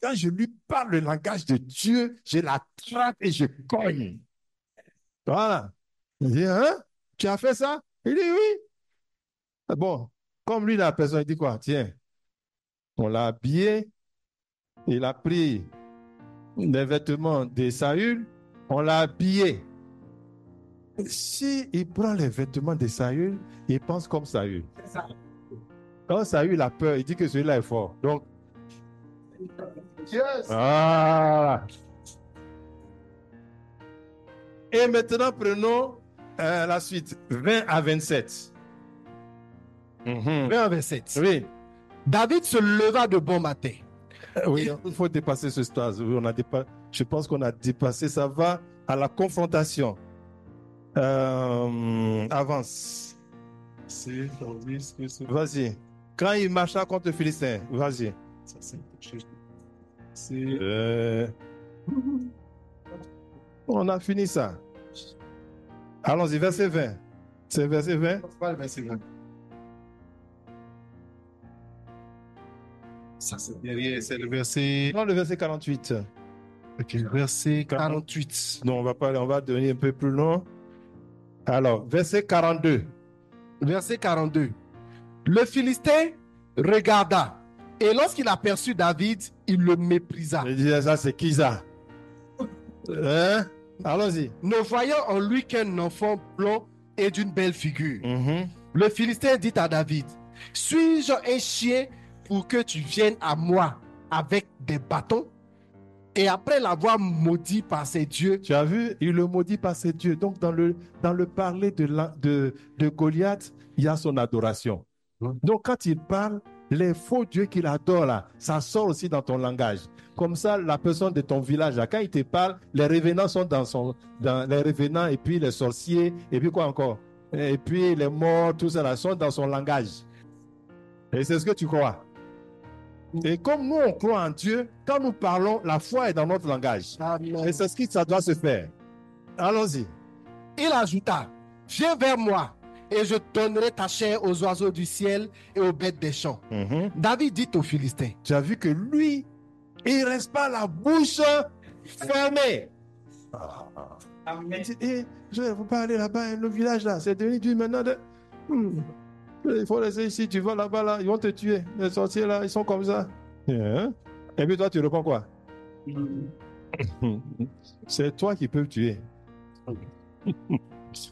quand je lui parle le langage de Dieu, je l'attrape et je cogne. Voilà. Il dit, hein? Tu as fait ça? Il dit oui. Bon, comme lui, la personne, il dit quoi? Tiens, on l'a habillé, il a pris les vêtements de Saül, on l'a habillé. Si il prend les vêtements de Saül, il pense comme Saül. Quand Saül a peur, il dit que celui-là est fort. Donc, ah. Et maintenant, prenons la suite, 20 à 27. 20 à 27. Oui. David se leva de bon matin. Oui, il faut dépasser ce stade. Oui, je pense qu'on a dépassé. Ça va à la confrontation. Avance. Vas-y. Quand il marcha contre le Philistin, vas-y. On a fini ça. Allons-y, verset 20. C'est verset 20? Ça, c'est derrière, c'est le verset. Non, le verset 48. Ok, verset 48. Non, on va devenir un peu plus long. Alors, verset 42. Verset 42. Le Philistin regarda, et lorsqu'il aperçut David, il le méprisa, Il disait ça, c'est qui ça? Hein? Allons-y. ne voyant en lui qu'un enfant blond et d'une belle figure. Mhm. Le Philistin dit à David, suis-je un chien pour que tu viennes à moi avec des bâtons? Et après l'avoir maudit par ses dieux, Tu as vu, il le maudit par ses dieux. Donc, dans le parler de Goliath, il y a son adoration. Donc, quand il parle, les faux dieux qu'il adore là, ça sort aussi dans ton langage. Comme ça, la personne de ton village, là, quand il te parle, les revenants sont dans les revenants, et puis les sorciers, et puis quoi encore? Et puis les morts, tout ça là, sont dans son langage. Et c'est ce que tu crois. Et comme nous, on croit en Dieu, quand nous parlons, la foi est dans notre langage. Et c'est ce qui ça doit se faire. Allons-y. il ajouta, viens vers moi et je donnerai ta chair aux oiseaux du ciel et aux bêtes des champs. David dit aux Philistins, Tu as vu que lui, il ne reste pas la bouche fermée. Il dit, je ne veux pas aller là-bas, le village là, c'est devenu dur maintenant. Il faut laisser ici, tu vas là-bas, là, ils vont te tuer. Les sorciers là, ils sont comme ça. Hein? Et puis toi, tu réponds quoi? C'est toi qui peux me tuer.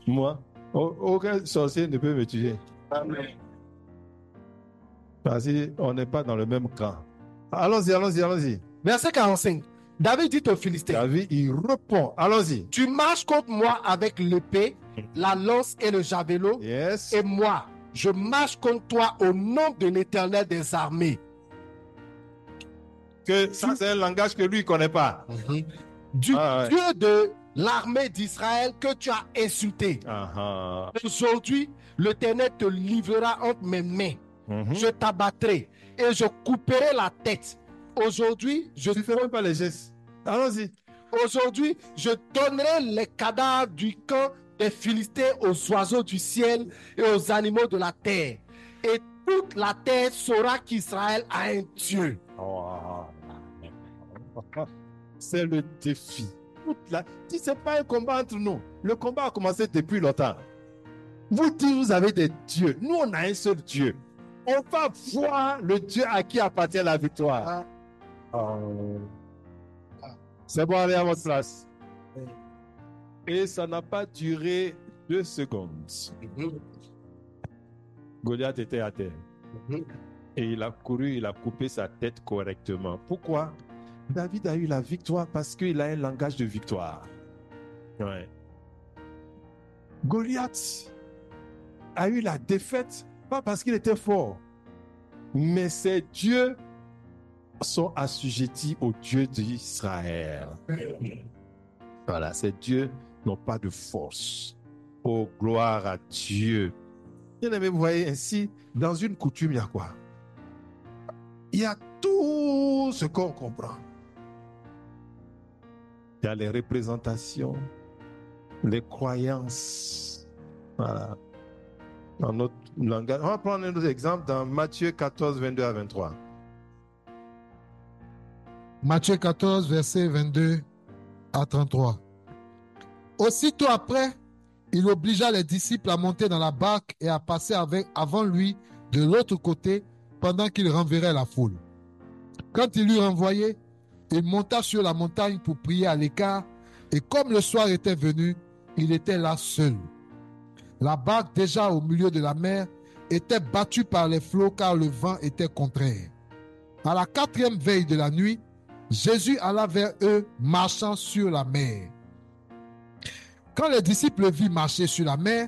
Moi, aucun sorcier ne peut me tuer. Parce qu'on n'est pas dans le même camp. Allons-y. verset 45, David dit aux Philistins, David, il répond. Allons-y. tu marches contre moi avec l'épée, la lance et le javelot, Yes. et moi, je marche contre toi au nom de l'Éternel des armées. Que ça, c'est un langage que lui, il ne connaît pas. Du Ah, ouais. Dieu de l'armée d'Israël que tu as insulté. Aujourd'hui, l'Éternel te livrera entre mes mains. Je t'abattrai et je couperai la tête. Aujourd'hui, je Tu ne fais même pas les gestes. Allons-y. Aujourd'hui, je donnerai les cadavres du camp des Philistins aux oiseaux du ciel et aux animaux de la terre. Et toute la terre saura qu'Israël a un Dieu. C'est le défi. Si ce n'est pas un combat entre nous, le combat a commencé depuis longtemps. Vous dites, vous avez des dieux. Nous, on a un seul Dieu. On va voir le Dieu à qui appartient la victoire. C'est bon, allez à votre place. Et ça n'a pas duré 2 secondes. Goliath était à terre. Et il a couru, il a coupé sa tête correctement. Pourquoi? David a eu la victoire parce qu'il a un langage de victoire. Ouais. Goliath a eu la défaite, pas parce qu'il était fort, mais ses dieux sont assujettis aux dieux d'Israël. Voilà, ces dieux n'ont pas de force. Oh, gloire à Dieu. Bien-aimés, vous voyez ainsi, dans une coutume, il y a quoi? Il y a tout ce qu'on comprend. Il y a les représentations, les croyances. Voilà. dans notre langage. On va prendre un autre exemple dans Matthieu 14, 22 à 23. Matthieu 14, versets 22 à 33. Aussitôt après, il obligea les disciples à monter dans la barque et à passer avant lui de l'autre côté pendant qu'il renverrait la foule. Quand il l'eut renvoyé, il monta sur la montagne pour prier à l'écart, et comme le soir était venu, il était là seul. La barque, déjà au milieu de la mer, était battue par les flots car le vent était contraire. À la 4e veille de la nuit, Jésus alla vers eux marchant sur la mer. Quand les disciples le virent marcher sur la mer,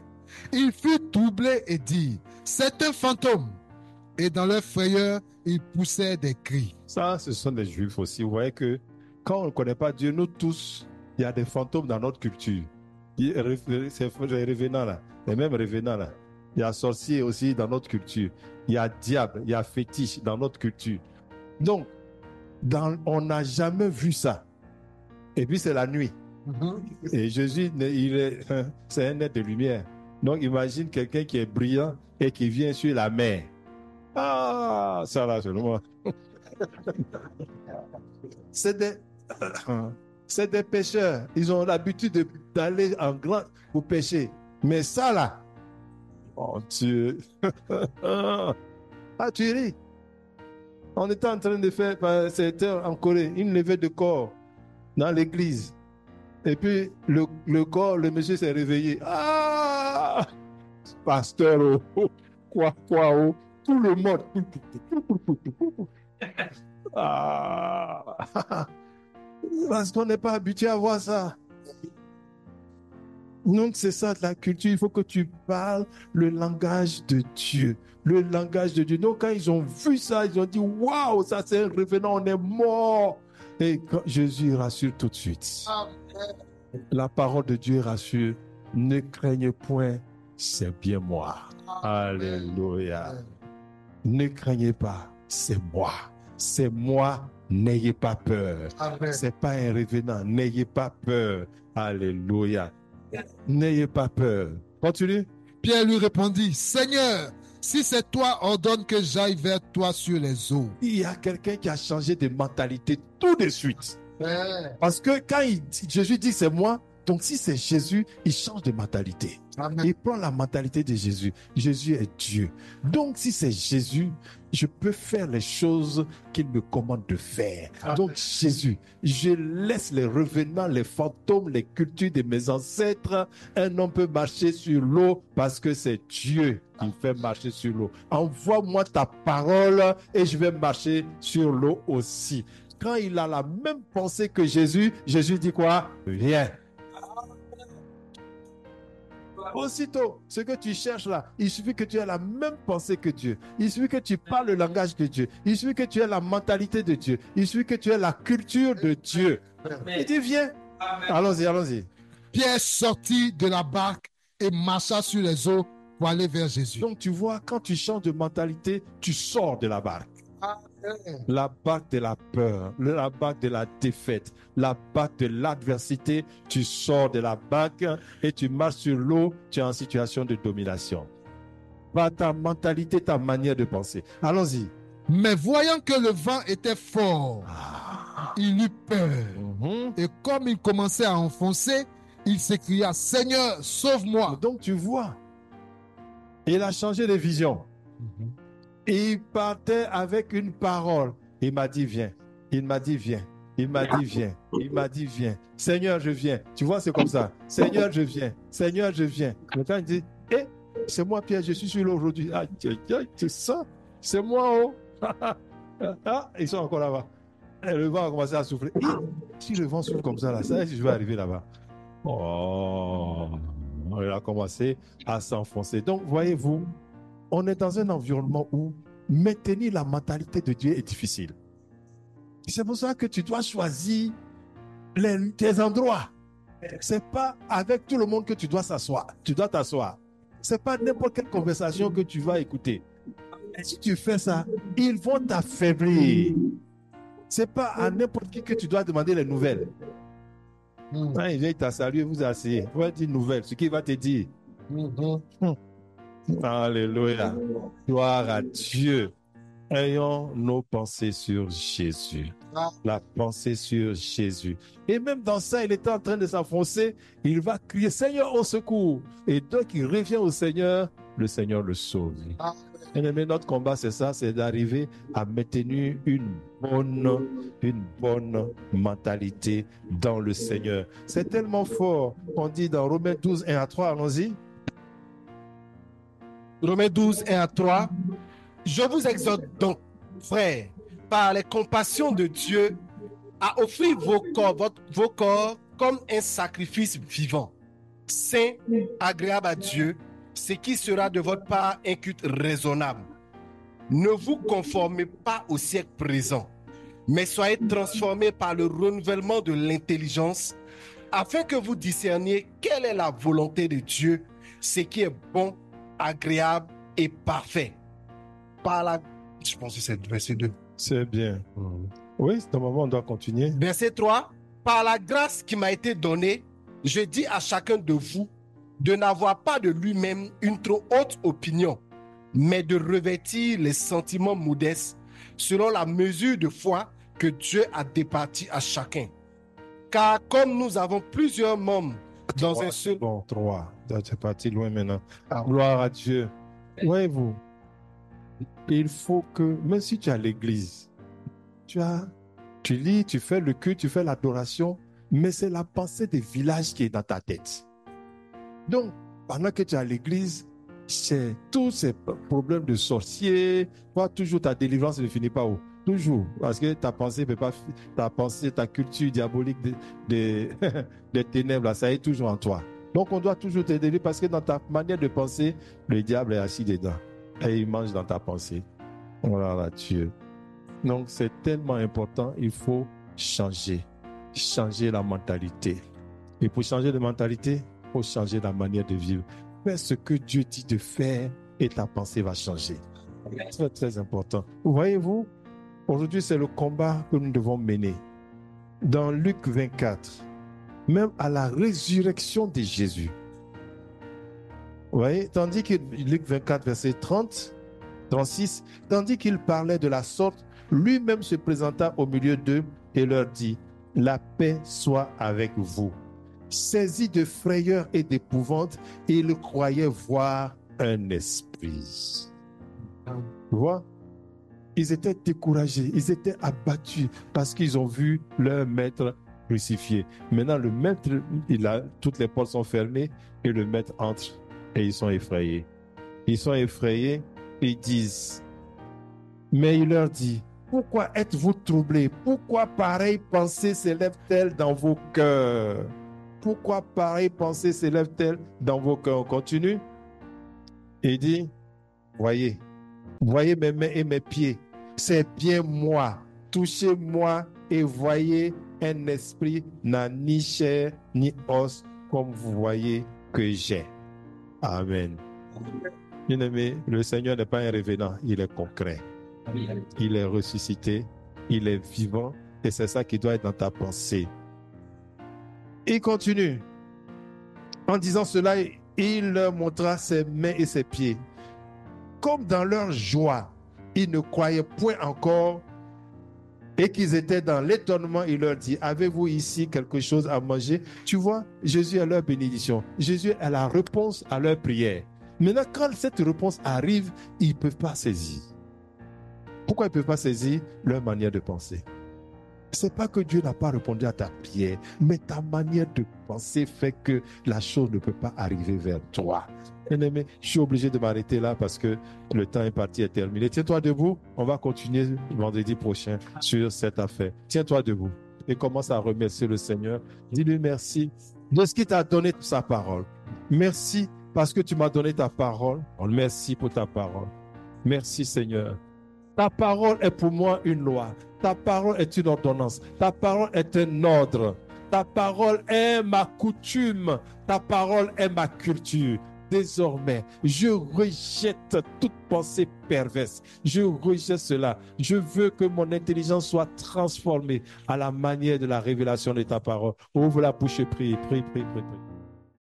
ils furent troublés et dirent, « C'est un fantôme !» Et dans leur frayeur, ils poussaient des cris. Ça, ce sont des juifs aussi. Vous voyez que quand on ne connaît pas Dieu, nous tous, il y a des fantômes dans notre culture. C'est les revenants là, les mêmes revenants là. Il y a sorcier aussi dans notre culture. Il y a diable, il y a fétiche dans notre culture. Donc, on n'a jamais vu ça. Et puis c'est la nuit. Et Jésus, c'est un être de lumière. Donc imagine quelqu'un qui est brillant et qui vient sur la mer. Ah, ça là, c'est moi. C'est des pêcheurs. Ils ont l'habitude d'aller en grand pour pêcher. Mais ça là, oh Dieu. Ah, tu ris. On était en train de faire, c'était en Corée, une levée de corps dans l'église. Et puis, le monsieur s'est réveillé. Ah! Pasteur, oh, quoi, oh, tout le monde. Ah! Parce qu'on n'est pas habitué à voir ça. Donc, c'est ça la culture. Il faut que tu parles le langage de Dieu. Le langage de Dieu. Donc, quand ils ont vu ça, ils ont dit, waouh, ça c'est un revenant, on est mort. Et quand Jésus rassure tout de suite. La parole de Dieu rassure. Ne craignez point, c'est bien moi. Alléluia. Ne craignez pas, c'est moi. C'est moi, n'ayez pas peur. C'est pas un revenant, n'ayez pas peur. Alléluia. N'ayez pas peur. Continue. Pierre lui répondit, « Seigneur, si c'est toi, ordonne que j'aille vers toi sur les eaux. » Il y a quelqu'un qui a changé de mentalité tout de suite. Parce que quand Jésus dit c'est moi, donc si c'est Jésus, il change de mentalité. Amen. Il prend la mentalité de Jésus. Jésus est Dieu. Donc si c'est Jésus, je peux faire les choses qu'il me commande de faire. Donc Jésus, je laisse les revenants, les fantômes, les cultures de mes ancêtres. Un homme peut marcher sur l'eau parce que c'est Dieu qui fait marcher sur l'eau. Envoie-moi ta parole et je vais marcher sur l'eau aussi. Quand il a la même pensée que Jésus, Jésus dit quoi? Viens. Aussitôt, ce que tu cherches là, il suffit que tu aies la même pensée que Dieu. Il suffit que tu parles le langage de Dieu. Il suffit que tu aies la mentalité de Dieu. Il suffit que tu aies la culture de Dieu. Il dit viens. Allons-y, allons-y. Pierre sortit de la barque et marcha sur les eaux pour aller vers Jésus. Donc tu vois, quand tu changes de mentalité, tu sors de la barque. La barque de la peur, la barque de la défaite, la barque de l'adversité, tu sors de la barque et tu marches sur l'eau, tu es en situation de domination. Par ta mentalité, ta manière de penser. Allons-y. Mais voyant que le vent était fort, il eut peur. Et comme il commençait à enfoncer, il s'écria, « Seigneur, sauve-moi. » Donc tu vois, il a changé de vision. Il partait avec une parole. Il m'a dit, viens. Il m'a dit, viens. Il m'a dit, viens. Il m'a dit, viens. Seigneur, je viens. Tu vois, c'est comme ça. Seigneur, je viens. Seigneur, je viens. Maintenant, il dit, c'est moi, Pierre, je suis sur l'eau aujourd'hui. Ah, c'est ça. C'est moi, oh. Ah, ils sont encore là-bas. Et le vent a commencé à souffler. Si le vent souffle comme ça, là, ça, je vais arriver là-bas. Oh, il a commencé à s'enfoncer. Donc, voyez-vous, on est dans un environnement où maintenir la mentalité de Dieu est difficile. C'est pour ça que tu dois choisir tes endroits. C'est pas avec tout le monde que tu dois s'asseoir. Tu dois t'asseoir. C'est pas n'importe quelle conversation que tu vas écouter. Et si tu fais ça, ils vont t'affaiblir. C'est pas à n'importe qui que tu dois demander les nouvelles. Quand il vient t'a salué, vous asseyez. Vous allez dire nouvelles, ce qu'il va te dire. Alléluia. Gloire à Dieu. Ayons nos pensées sur Jésus. La pensée sur Jésus. Et même dans ça, il était en train de s'enfoncer. Il va crier, Seigneur, au secours. Et donc, il revient au Seigneur. Le Seigneur le sauve. Mais notre combat, c'est ça, c'est d'arriver à maintenir une bonne mentalité dans le Seigneur. C'est tellement fort. On dit dans Romains 12, 1 à 3, allons-y. Romains 12, 1 à 3. Je vous exhorte donc, frères, par les compassions de Dieu, à offrir vos corps comme un sacrifice vivant, saint, agréable à Dieu, ce qui sera de votre part un culte raisonnable. Ne vous conformez pas au siècle présent, mais soyez transformés par le renouvellement de l'intelligence, afin que vous discerniez quelle est la volonté de Dieu, ce qui est bon, agréable et parfait. Par la... Je pense que c'est verset 2. C'est bien. Oui, c'est un moment, on doit continuer. Verset 3. Par la grâce qui m'a été donnée, je dis à chacun de vous de n'avoir pas de lui-même une trop haute opinion, mais de revêtir les sentiments modestes selon la mesure de foi que Dieu a départie à chacun. Car comme nous avons plusieurs membres dans un seul... Bon, 3. C'est parti loin maintenant. Gloire à Dieu. Voyez-vous, il faut que, même si tu es à l'église, tu lis, tu fais le culte, tu fais l'adoration, mais c'est la pensée des villages qui est dans ta tête. Donc, pendant que tu es à l'église, c'est tous ces problèmes de sorciers, toi, toujours ta délivrance ne finit pas où? Toujours, parce que ta pensée peut pas, ta culture diabolique des ténèbres, là, ça est toujours en toi. Donc, on doit toujours te délivrer parce que dans ta manière de penser, le diable est assis dedans et il mange dans ta pensée. Voilà, Dieu. Donc, c'est tellement important, il faut changer la mentalité. Et pour changer de mentalité, il faut changer la manière de vivre. Fais ce que Dieu dit de faire et ta pensée va changer. C'est très important. Voyez-vous, aujourd'hui, c'est le combat que nous devons mener. Dans Luc 24, même à la résurrection de Jésus. Vous voyez, tandis que Luc 24, verset 30, 36, tandis qu'il parlait de la sorte, lui-même se présenta au milieu d'eux et leur dit, la paix soit avec vous. Saisis de frayeur et d'épouvante, ils croyaient voir un esprit. Tu vois? Ils étaient découragés, ils étaient abattus parce qu'ils ont vu leur maître crucifié. Maintenant, le maître, toutes les portes sont fermées et le maître entre et ils sont effrayés. Ils sont effrayés, ils disent, mais il leur dit, pourquoi êtes-vous troublés? Pourquoi pareille pensée s'élève-t-elle dans vos cœurs? Pourquoi pareille pensée s'élève-t-elle dans vos cœurs? On continue. Il dit, voyez mes mains et mes pieds, c'est bien moi. Touchez-moi et voyez, un esprit n'a ni chair ni os, comme vous voyez que j'ai. Amen. Bien-aimé, le Seigneur n'est pas un revenant, il est concret. Il est ressuscité, il est vivant, et c'est ça qui doit être dans ta pensée. Il continue. En disant cela, il leur montra ses mains et ses pieds. Comme dans leur joie, ils ne croyaient point encore et qu'ils étaient dans l'étonnement, il leur dit, avez-vous ici quelque chose à manger? Tu vois, Jésus est leur bénédiction. Jésus est la réponse à leur prière. Maintenant, quand cette réponse arrive, ils ne peuvent pas saisir. Pourquoi ils ne peuvent pas saisir? Leur manière de penser. Ce n'est pas que Dieu n'a pas répondu à ta prière, mais ta manière de penser fait que la chose ne peut pas arriver vers toi. Bien-aimé, je suis obligé de m'arrêter là parce que le temps est parti et terminé. Tiens-toi debout, on va continuer vendredi prochain sur cette affaire. Tiens-toi debout et commence à remercier le Seigneur. Dis-lui merci de ce qu'il t'a donné sa parole. Merci parce que tu m'as donné ta parole. Merci pour ta parole. Merci Seigneur. Ta parole est pour moi une loi. Ta parole est une ordonnance. Ta parole est un ordre. Ta parole est ma coutume. Ta parole est ma culture. Désormais, je rejette toute pensée perverse. Je rejette cela. Je veux que mon intelligence soit transformée à la manière de la révélation de ta parole. Ouvre la bouche et prie, prie, prie, prie, prie.